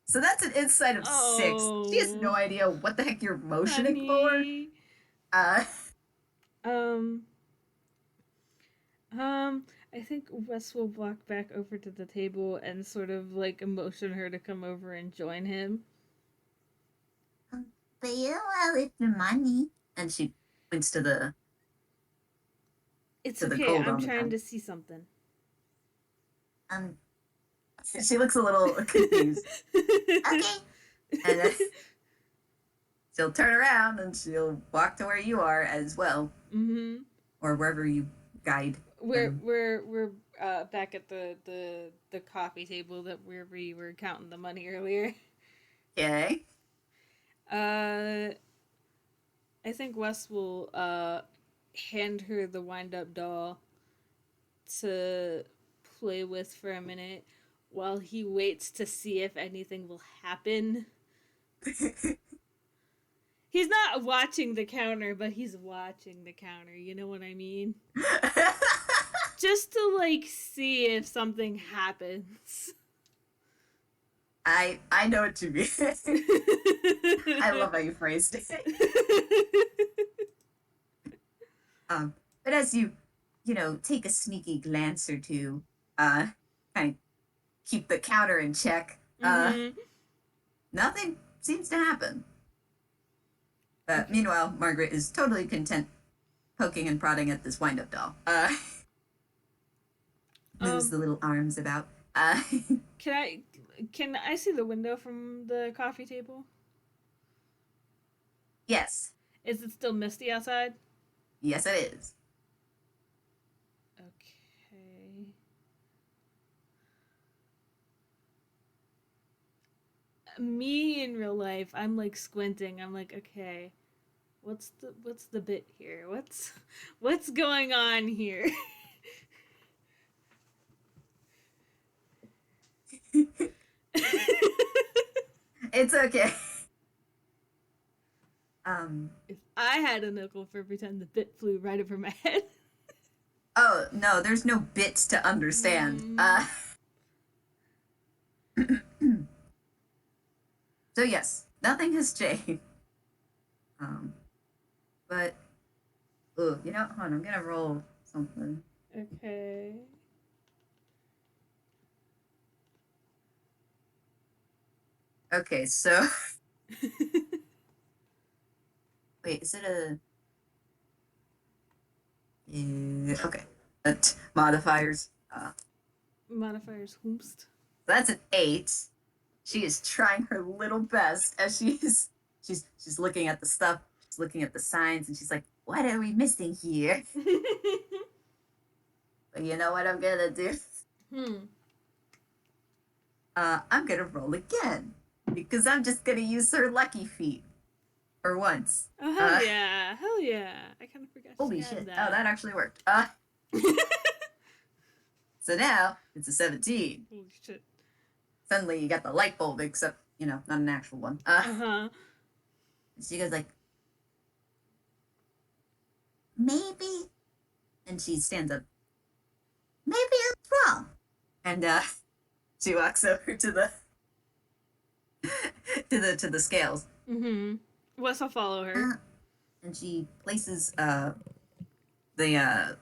So that's an insight of 6. She has no Oh, idea what the heck you're motioning for. honey. Uh, Um, I think Wes will walk back over to the table and sort of like motion her to come over and join him. but you don't want to leave your money. And she points It's to the okay, gold I'm on the trying ground. to see something. Um, she looks a little confused. Okay. And then she'll turn around and she'll walk to where you are as well, Mm-hmm. or wherever you guide We're them. we're we're back at the coffee table that where we were counting the money earlier. Okay. Uh, I think Wes will hand her the wind up doll to play with for a minute while he waits to see if anything will happen. He's not watching the counter, but he's watching the counter. You know what I mean? Just to like see if something happens. I know what you mean. I love how you phrased it. But as you take a sneaky glance or two, kind of keep the counter in check. Mm-hmm. Nothing seems to happen. Okay. Meanwhile, Margaret is totally content poking and prodding at this wind up doll. Moves Um, the little arms about. Uh, can I see the window from the coffee table? yes. Is it still misty outside? Yes, it is. Okay. Me in real life, I'm like squinting. I'm like, okay, what's the bit here? What's going on here? It's okay. Um, If I had a nickel for pretend the bit flew right over my head. oh, no, there's no bits to understand. Mm, So, yes, nothing has changed. Um, but, oh, hold on, I'm gonna roll something. okay. Okay, so, wait, is it a. Yeah, okay. Modifiers. Modifiers whoomst. That's an 8. She is trying her little best as she's looking at the stuff, she's looking at the signs, and she's like, "What are we missing here?" But you know what I'm gonna do? Hmm. I'm gonna roll again because I'm just gonna use her lucky feet for once. Oh hell Uh, yeah. Hell yeah. I kind of forgot she Holy had shit! Oh, that. that actually worked. So now it's a 17. Holy shit. Suddenly you got the light bulb, except not an actual one. Uh-huh. She goes like, maybe, and she stands up. Maybe I'm wrong. And she walks over to the to the scales. Mm-hmm. Wes will follow her. Uh, and she places the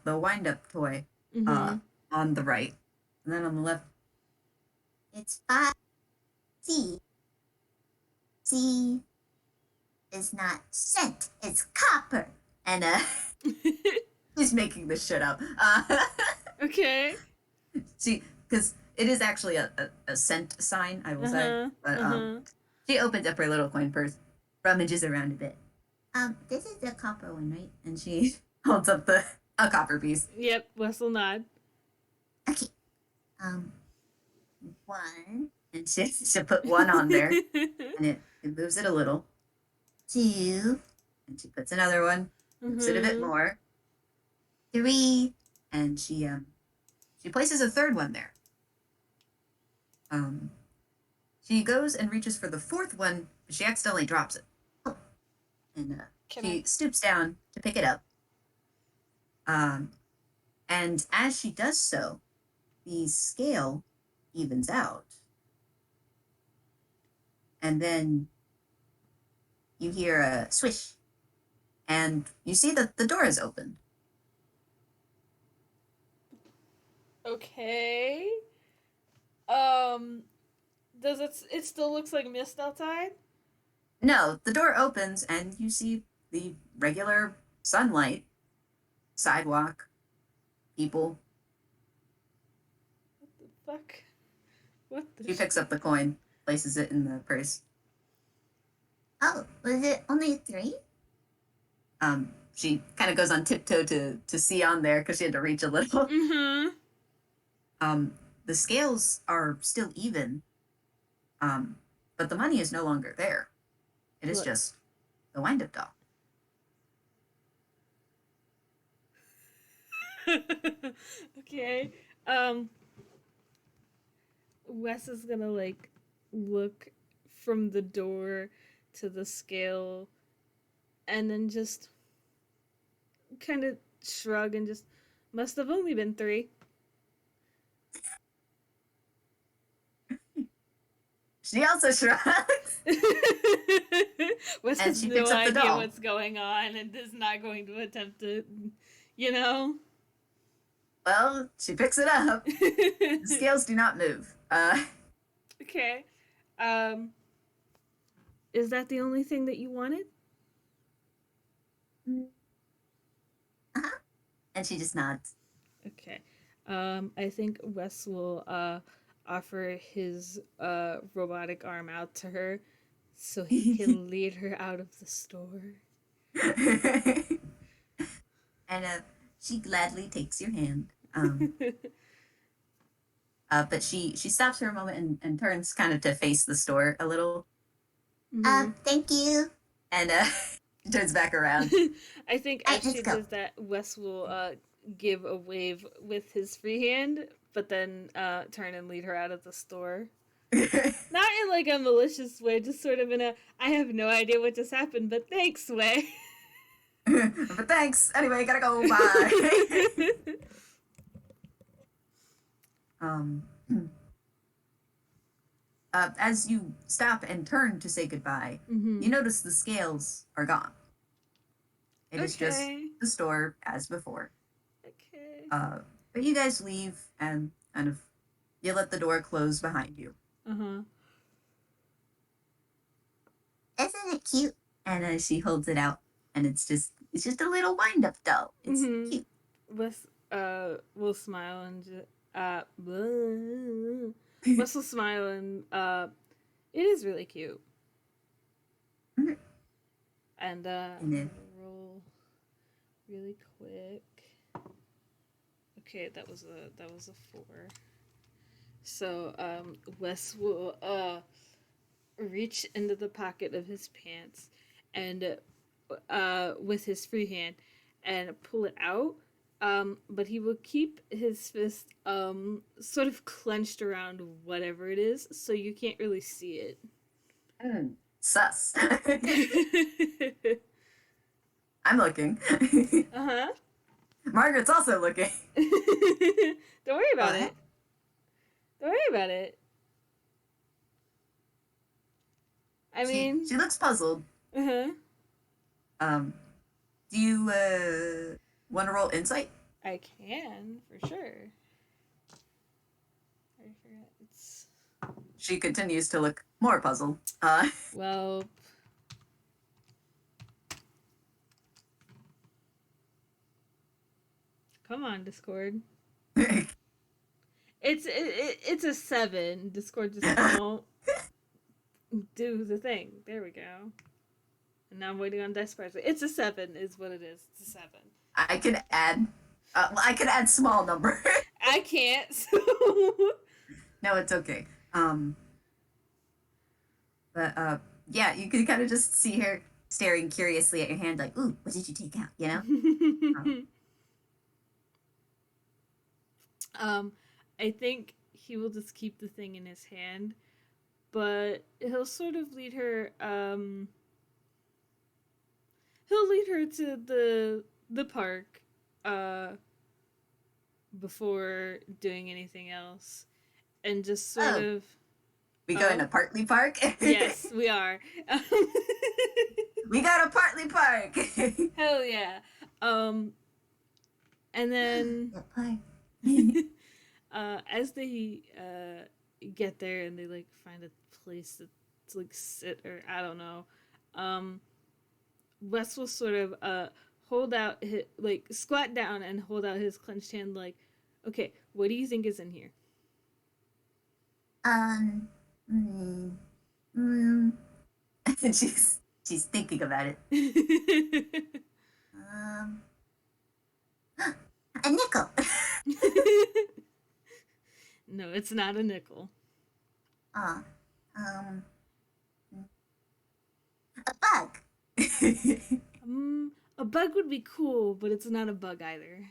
wind up toy Mm-hmm. on the right, and then on the left. It's 5C. C is not cent. It's copper. And she's making this shit up. Okay. She because it is actually a cent sign, I will say. Uh-huh. But Uh-huh. she opens up her little coin purse, rummages around a bit. This is the copper one, right? And she holds up the a copper piece. Yep, Wes will nod. Okay. Um, one, and she put one on there, and it moves it a little. Two, and she puts another one, moves it a bit Mm-hmm. more. Three, and she places a third one there. Um, she goes and reaches for the fourth one, but she accidentally drops it. And Can I she stoops down to pick it up. Um, and as she does so, the scale evens out. And then you hear a swish, and you see that the door is open. Okay. Um does it still looks like mist outside? No, the door opens, and you see the regular sunlight, sidewalk, people. What the fuck? What the She picks shit? up the coin, places it in the purse. Oh, was it only 3? She kind of goes on tiptoe to see on there because she had to reach a little. Mm-hmm. The scales are still even, um, but the money is no longer there. It is Look. just the wind-up doll. Okay. Um Wes is gonna like look from the door to the scale and then just kind of shrug and just must have only been 3. She also shrugs, Wes and has she no picks up the idea doll. what's going on and is not going to attempt to, you know. Well, she picks it up. The scales do not move. Okay. Um, is that the only thing that you wanted? Mm, uh-huh. And she just nods. Okay. I think Wes will offer his robotic arm out to her so he can lead her out of the store. And she gladly takes your hand. But she stops for a moment and turns kind of to face the store a little. Mm-hmm. Thank you. And turns back around. I think Hey, as let's she go. does that, Wes will give a wave with his free hand, but then turn and lead her out of the store. Not in like a malicious way, just sort of in a I have no idea what just happened, but thanks way. But thanks. Anyway, gotta go. Bye. um, as you stop and turn to say goodbye, Mm-hmm. you notice the scales are gone. It is just Okay. the store as before. Okay. Uh, but you guys leave and kind of you let the door close behind you. Uh huh. Isn't it cute? And she holds it out, and it's just a little wind up doll. It's Mm-hmm. cute. Wes will smile and Wes will smile and it is really cute. Mhm. And And I'm then gonna roll really quick. Okay, that was a 4. So Wes will reach into the pocket of his pants and with his free hand and pull it out. But he will keep his fist sort of clenched around whatever it is, so you can't really see it. sus. Uh I'm looking. huh. Margaret's also looking. Don't worry about What? it. Don't worry about it. I mean, She looks puzzled. uh huh. Um, do you want to roll insight? I can for sure. I forget. It's She continues to look more puzzled. well. Come on, Discord. It's a 7. Discord just won't do the thing. There we go. And now I'm waiting on Dice Parsley. It's a 7, is what it is. It's a 7. I can add. I can add small number. I can't. So. No, it's okay. But yeah, you can kind of just see her staring curiously at your hand, like, "Ooh, what did you take out?" You know. Um, um, I think he will just keep the thing in his hand, but he'll sort of lead her. He'll lead her to the park. Uh, before doing anything else, and just sort oh, of we go oh into Partly Park. yes, we are. We got a Partly Park. Hell yeah. Um, and then The park. as they get there and they like find a place to like sit or I don't know, um, Wes will sort of hold out his, like squat down and hold out his clenched hand like, okay, what do you think is in here? um. Mm, mm. She's thinking about it. Um. A nickel. No, it's not a nickel. Oh. Um. A bug. A bug would be cool, but it's not a bug either.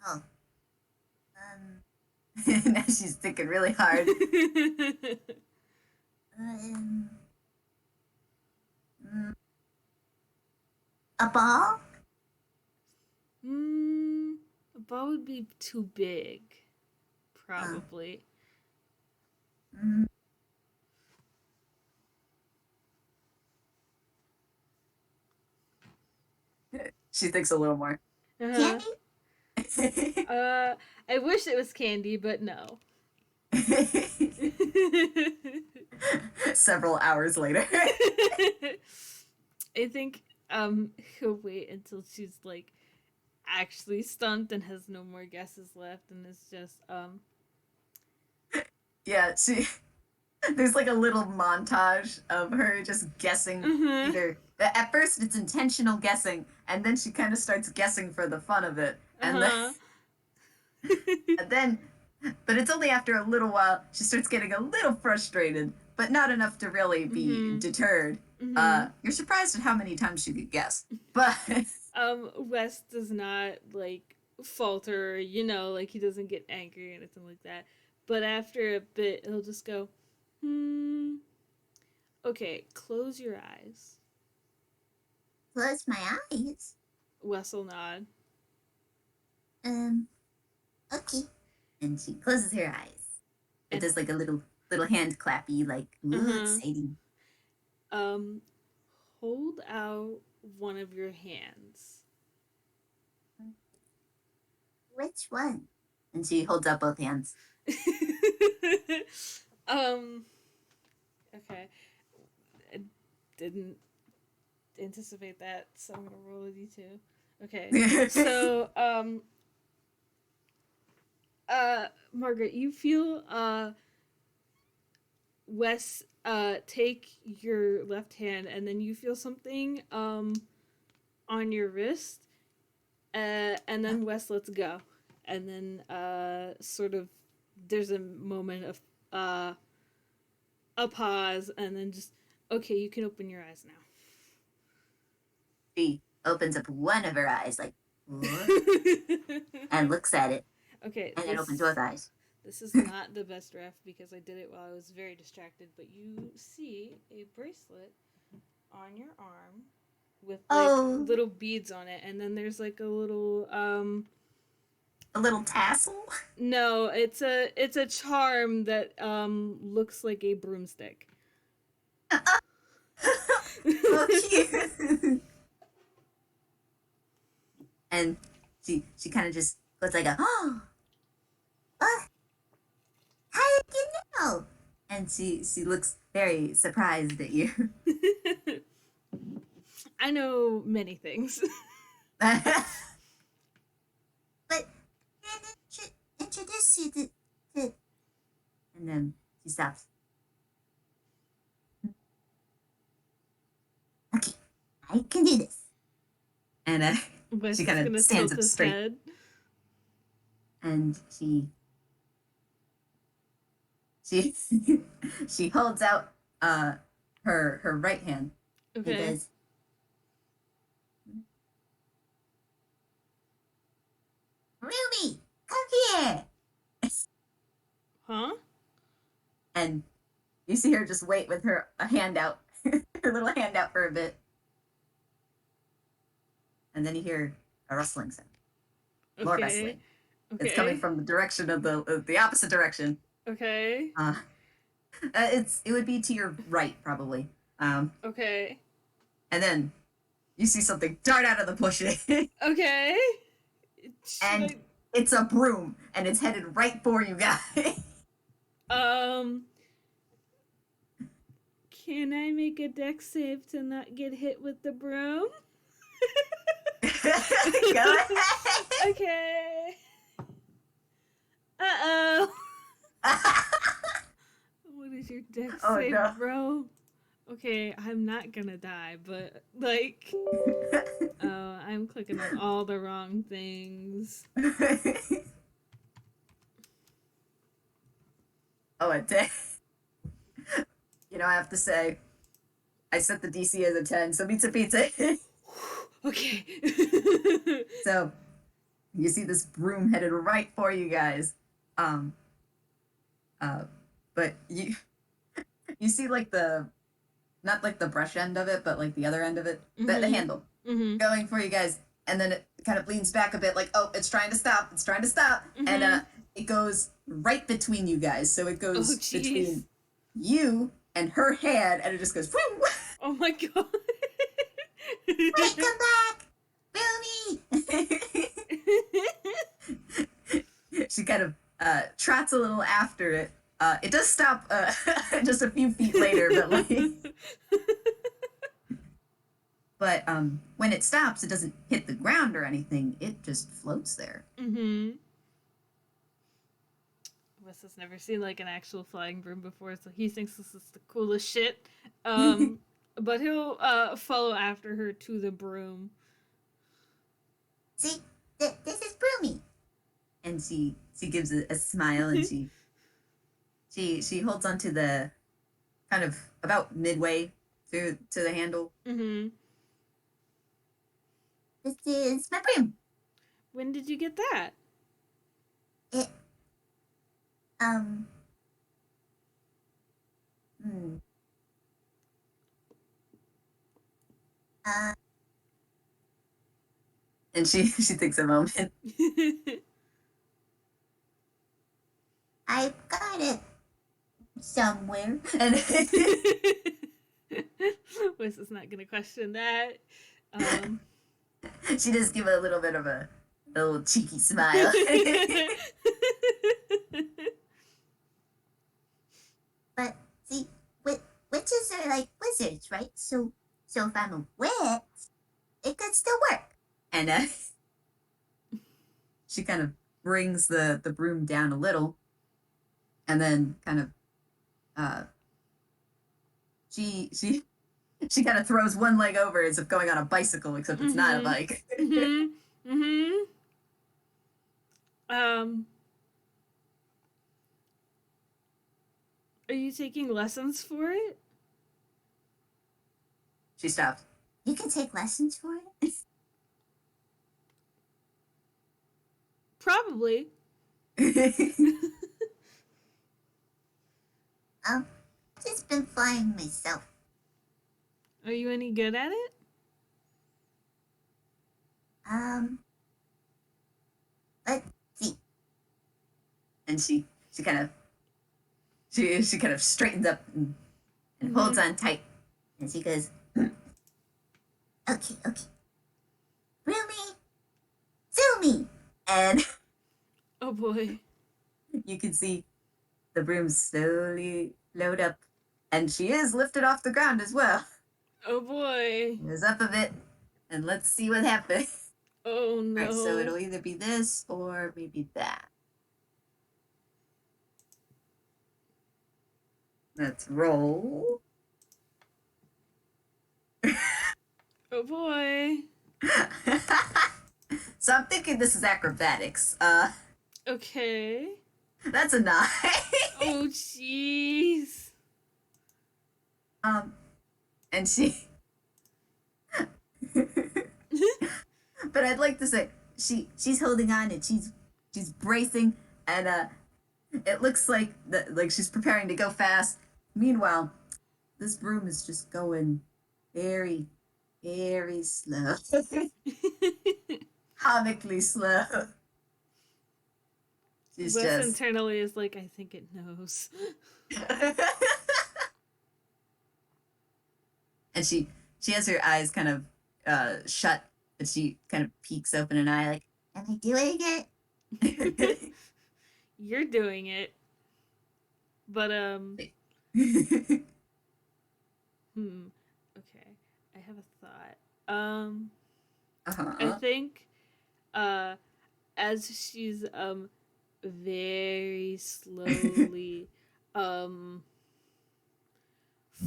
Oh. Um. Now she's thinking really hard. Um, mm, a ball? A ball would be too big, Uh, probably. mm, she thinks a little more. Uh huh. Candy? Uh, I wish it was candy, but no. Several hours later. I think he'll wait until she's like actually stumped and has no more guesses left, and it's just Yeah, there's like a little montage of her just guessing uh-huh, either at first it's intentional guessing and then she kind of starts guessing for the fun of it and then uh-huh. and then but it's only after a little while she starts getting a little frustrated but not enough to really be Mhm. deterred. Mhm. You're surprised at how many times she could guess, but Wes does not like falter, you know, like he doesn't get angry or anything like that. But after a bit, he'll just go, hmm. Okay, close your eyes. close my eyes. Wes will nod. um okay, and she closes her eyes. It And does like a little hand clappy, like uh ooh, huh. exciting. Um, hold out one of your hands. Which one? And she holds up both hands. um. Okay. I didn't anticipate that, so I'm gonna roll a d2. Okay. So Margaret, you feel Wes take your left hand, and then you feel something on your wrist, and then Wes lets go, and then sort of there's a moment of uh a pause, and then just okay, you can open your eyes She opens up one of her eyes, like, what? now. And looks at it, Okay, and then opens both eyes. this is not the best draft because I did it while I was very distracted, but you see a bracelet on your arm with like Oh, little beads on it, and then there's like a little a little tassel? no, it's a charm that looks like a broomstick. Oh, cute. And she kind of just goes like a, oh, what? How did you know? And she looks very surprised at you. I know many things. But then it should introduce you to... And then she stops. Okay, I can do this. And Wes she is kind of gonna stands tilt up his straight head. and she she holds out her right hand and Okay. goes, Ruby, come here. Huh? And you see her just wait with her a hand out, her little hand out for a bit. And then you hear a rustling sound. More Okay. rustling. It's coming Okay. from the direction of the opposite direction. Okay. Uh, it would be to your right probably. Okay. And then you see something dart out of the bushes, Okay. Should and it's a broom, and it's headed right for you guys. I can I make a deck save to not get hit with the broom? Go ahead. Okay. Uh-oh. What is your deck Oh save, no. bro? Okay, I'm not gonna die, but like oh, I'm clicking on all the wrong things. Oh, it did. I have to say, I set the DC as a 10, so pizza pizza. Okay. So you see this broom headed right for you guys. Um uh but you see like the not like the brush end of it, but like the other end of it, the Mhm. handle Mhm. going for you guys, and then it kind of leans back a bit, like, oh, it's trying to stop, and Mhm. it goes right between you guys, so it Oh goes jeez. between you and her hand, and it just goes, whoo! Oh my god. Wait, come back, Boomy! She kind of trots a little after it, It does stop just a few feet later, but when it stops, it doesn't hit the ground or anything. It just floats there. Mm-hmm. Wes has never seen like an actual flying broom before, so he thinks this is the coolest shit. Um, but he'll follow after her to the broom. See, this is Broomy. And she gives a smile, and she holds onto the kind of about midway through to the handle. Mm-hmm. This is my broom. When did you get that? It um hmm, uh and she takes a moment. I've got it somewhere. And Wes is not gonna question that. Um, she just give a little bit of a little cheeky smile. But see, witches are like wizards, right? So if I'm a witch, it could still work. And she kind of brings the broom down a little, and then kind of uh, she she she kind of throws one leg over as if going on a bicycle, except it's not a bike. mm-hmm. Mm-hmm. Um, are you taking lessons for it? She stops. You can take lessons for it. Probably. um, just been flying myself. Are you any good at it? Um, let's see. And she kind of she kind of straightens up and holds on tight, and she goes, okay, Rumi, Zumi, and Oh boy. you can see the broom slowly load up, and she is lifted off the ground as well. Oh boy. It is up a bit, and let's see what happens. Oh no. All right, so it'll either be this or maybe that. Let's roll. Oh boy. So I'm thinking this is acrobatics. Okay. That's a 9. Oh jeez. And she. But I'd like to say she's holding on, and she's bracing, and it looks like she's preparing to go fast. Meanwhile, this broom is just going very, very slow. Comically slow. She's Wes just. internally is like, I think it knows. And she has her eyes kind of shut, but she kind of peeks open an eye like, am I doing it? You're doing it. But okay. I have a thought. I Uh-huh. think as she's very slowly um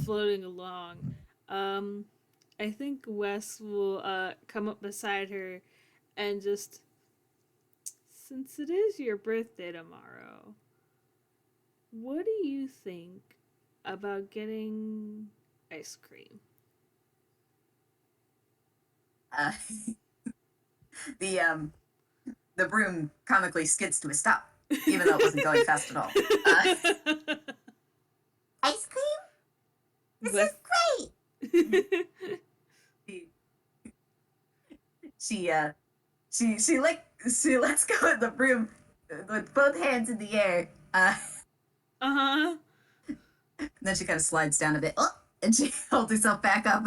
floating along, um I think Wes will come up beside her and just, since it is your birthday tomorrow, what do you think about getting ice cream? Uh, the the broom comically skids to a stop, even though it wasn't going fast at all. Ice cream? This Wes. is great. she uh she lets go of the broom with both hands in the air. Uh-huh. Then she kind of slides down a bit. Oh, and she holds herself back up.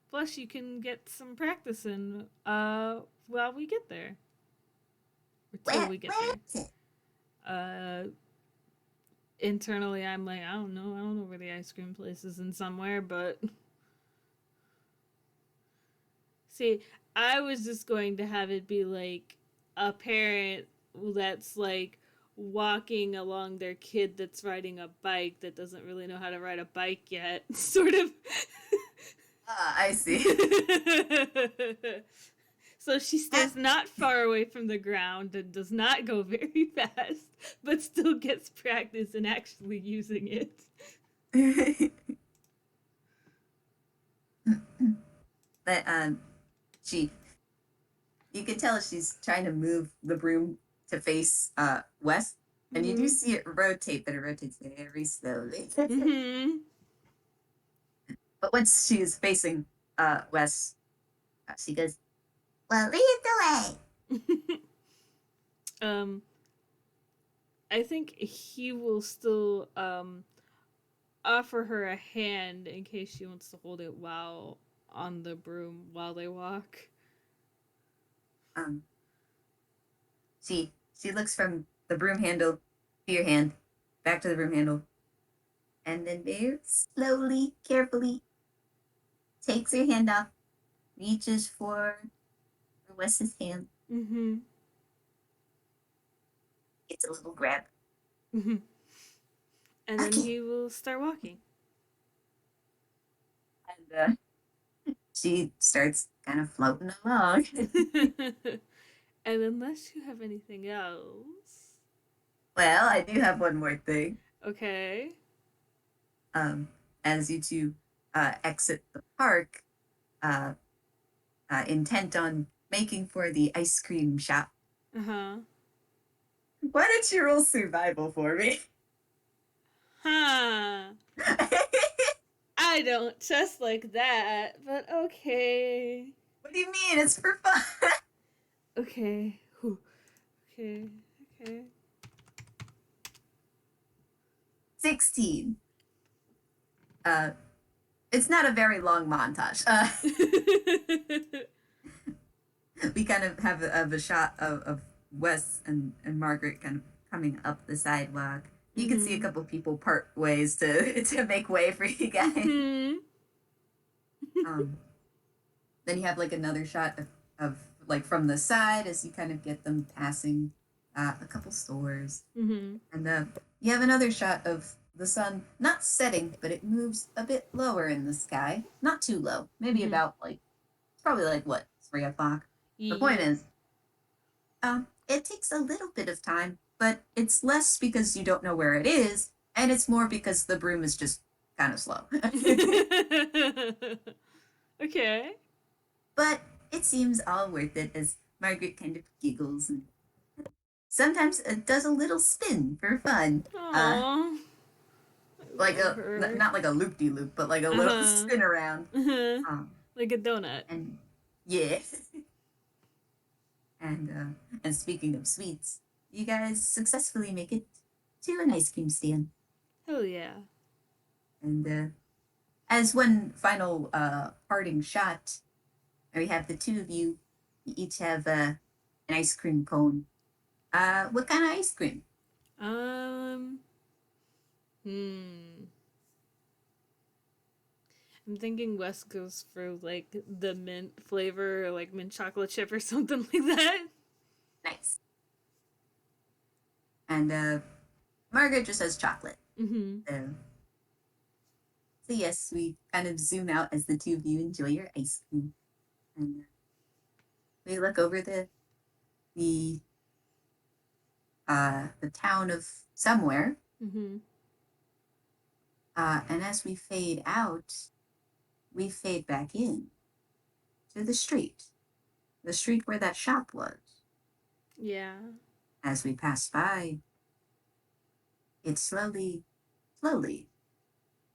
Plus, you can get some practice in while we get there. until we get Where there. is it? Uh, Internally, I'm like, I don't know. I don't know where the ice cream place is in somewhere, but see, I was just going to have it be like a parent that's like walking along their kid that's riding a bike that doesn't really know how to ride a bike yet, sort of. Ah, I see. So she Uh, stays not far away from the ground and does not go very fast, but still gets practice in actually using it. but she, you can tell she's trying to move the broom to face west, and you do Mm-hmm. see it rotate, but it rotates very slowly. Mm-hmm. But once she is facing west, she goes, "Well, lead the um, I think he will still offer her a hand in case she wants to hold it while on the broom while they walk. way." She looks from the broom handle to your hand, back to the broom handle, and then very slowly, carefully takes her hand off, reaches for Wes's hand, Mm-hmm. gets a little grab. Mm-hmm. And then Okay. he will start walking. And she starts kind of floating along. And unless you have anything else. Well, I do have one more thing. Okay. Um, as you two exit the park, uh, intent on making for the ice cream shop, Uh-huh. why don't you roll survival for me? Huh. I don't trust like that, but okay. What do you mean? It's for fun. Okay. Whew. Okay. Okay. 16. Uh, it's not a very long montage. We kind of have a shot of Wes and Margaret kind of coming up the sidewalk. You can see a Mm-hmm. couple people part ways to make way for you guys. Mm-hmm. Um, then you have like another shot of like from the side as you kind of get them passing a couple stores. Mm-hmm. And you have another shot of the sun not setting, but it moves a bit lower in the sky. Not too low. Maybe Mm-hmm. about like, it's probably like what, 3 o'clock? The point Yeah. is, it takes a little bit of time, but it's less because you don't know where it is, and it's more because the broom is just kind of slow. Okay. But it seems all worth it as Margaret kind of giggles and sometimes it does a little spin for fun. Aww. I Like love a her. not like a loop de loop, but like a little Uh-huh. spin around. Uh-huh. Um, Like a donut. and yeah, and speaking of sweets, you guys successfully make it to an ice cream stand. Hell yeah. And as one final parting shot, we have the two of you. You each have an ice cream cone. What kind of ice cream? Um. Hmm. I'm thinking West goes for like the mint flavor, or like mint chocolate chip or something like that. Nice. And Margaret just has chocolate. Mm-hmm. So yes, we kind of zoom out as the two of you enjoy your ice cream, and we look over the the town of somewhere. Mm-hmm. And as we fade out, we fade back in to the street where that shop was. Yeah. As we pass by, it slowly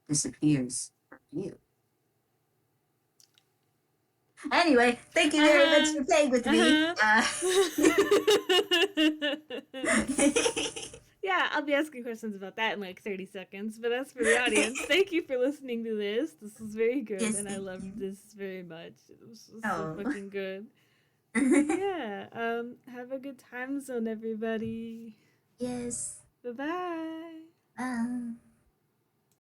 disappears from view. Anyway, thank you very much Uh-huh. for playing with me. Uh-huh. Yeah, I'll be asking questions about that in like 30 seconds, but that's for the audience. Thank you for listening to this. This was very good, Yes, and I thank loved you. this very much. It was just so Oh. fucking good. Yeah. Have a good time zone, everybody. Yes. Bye bye. Um.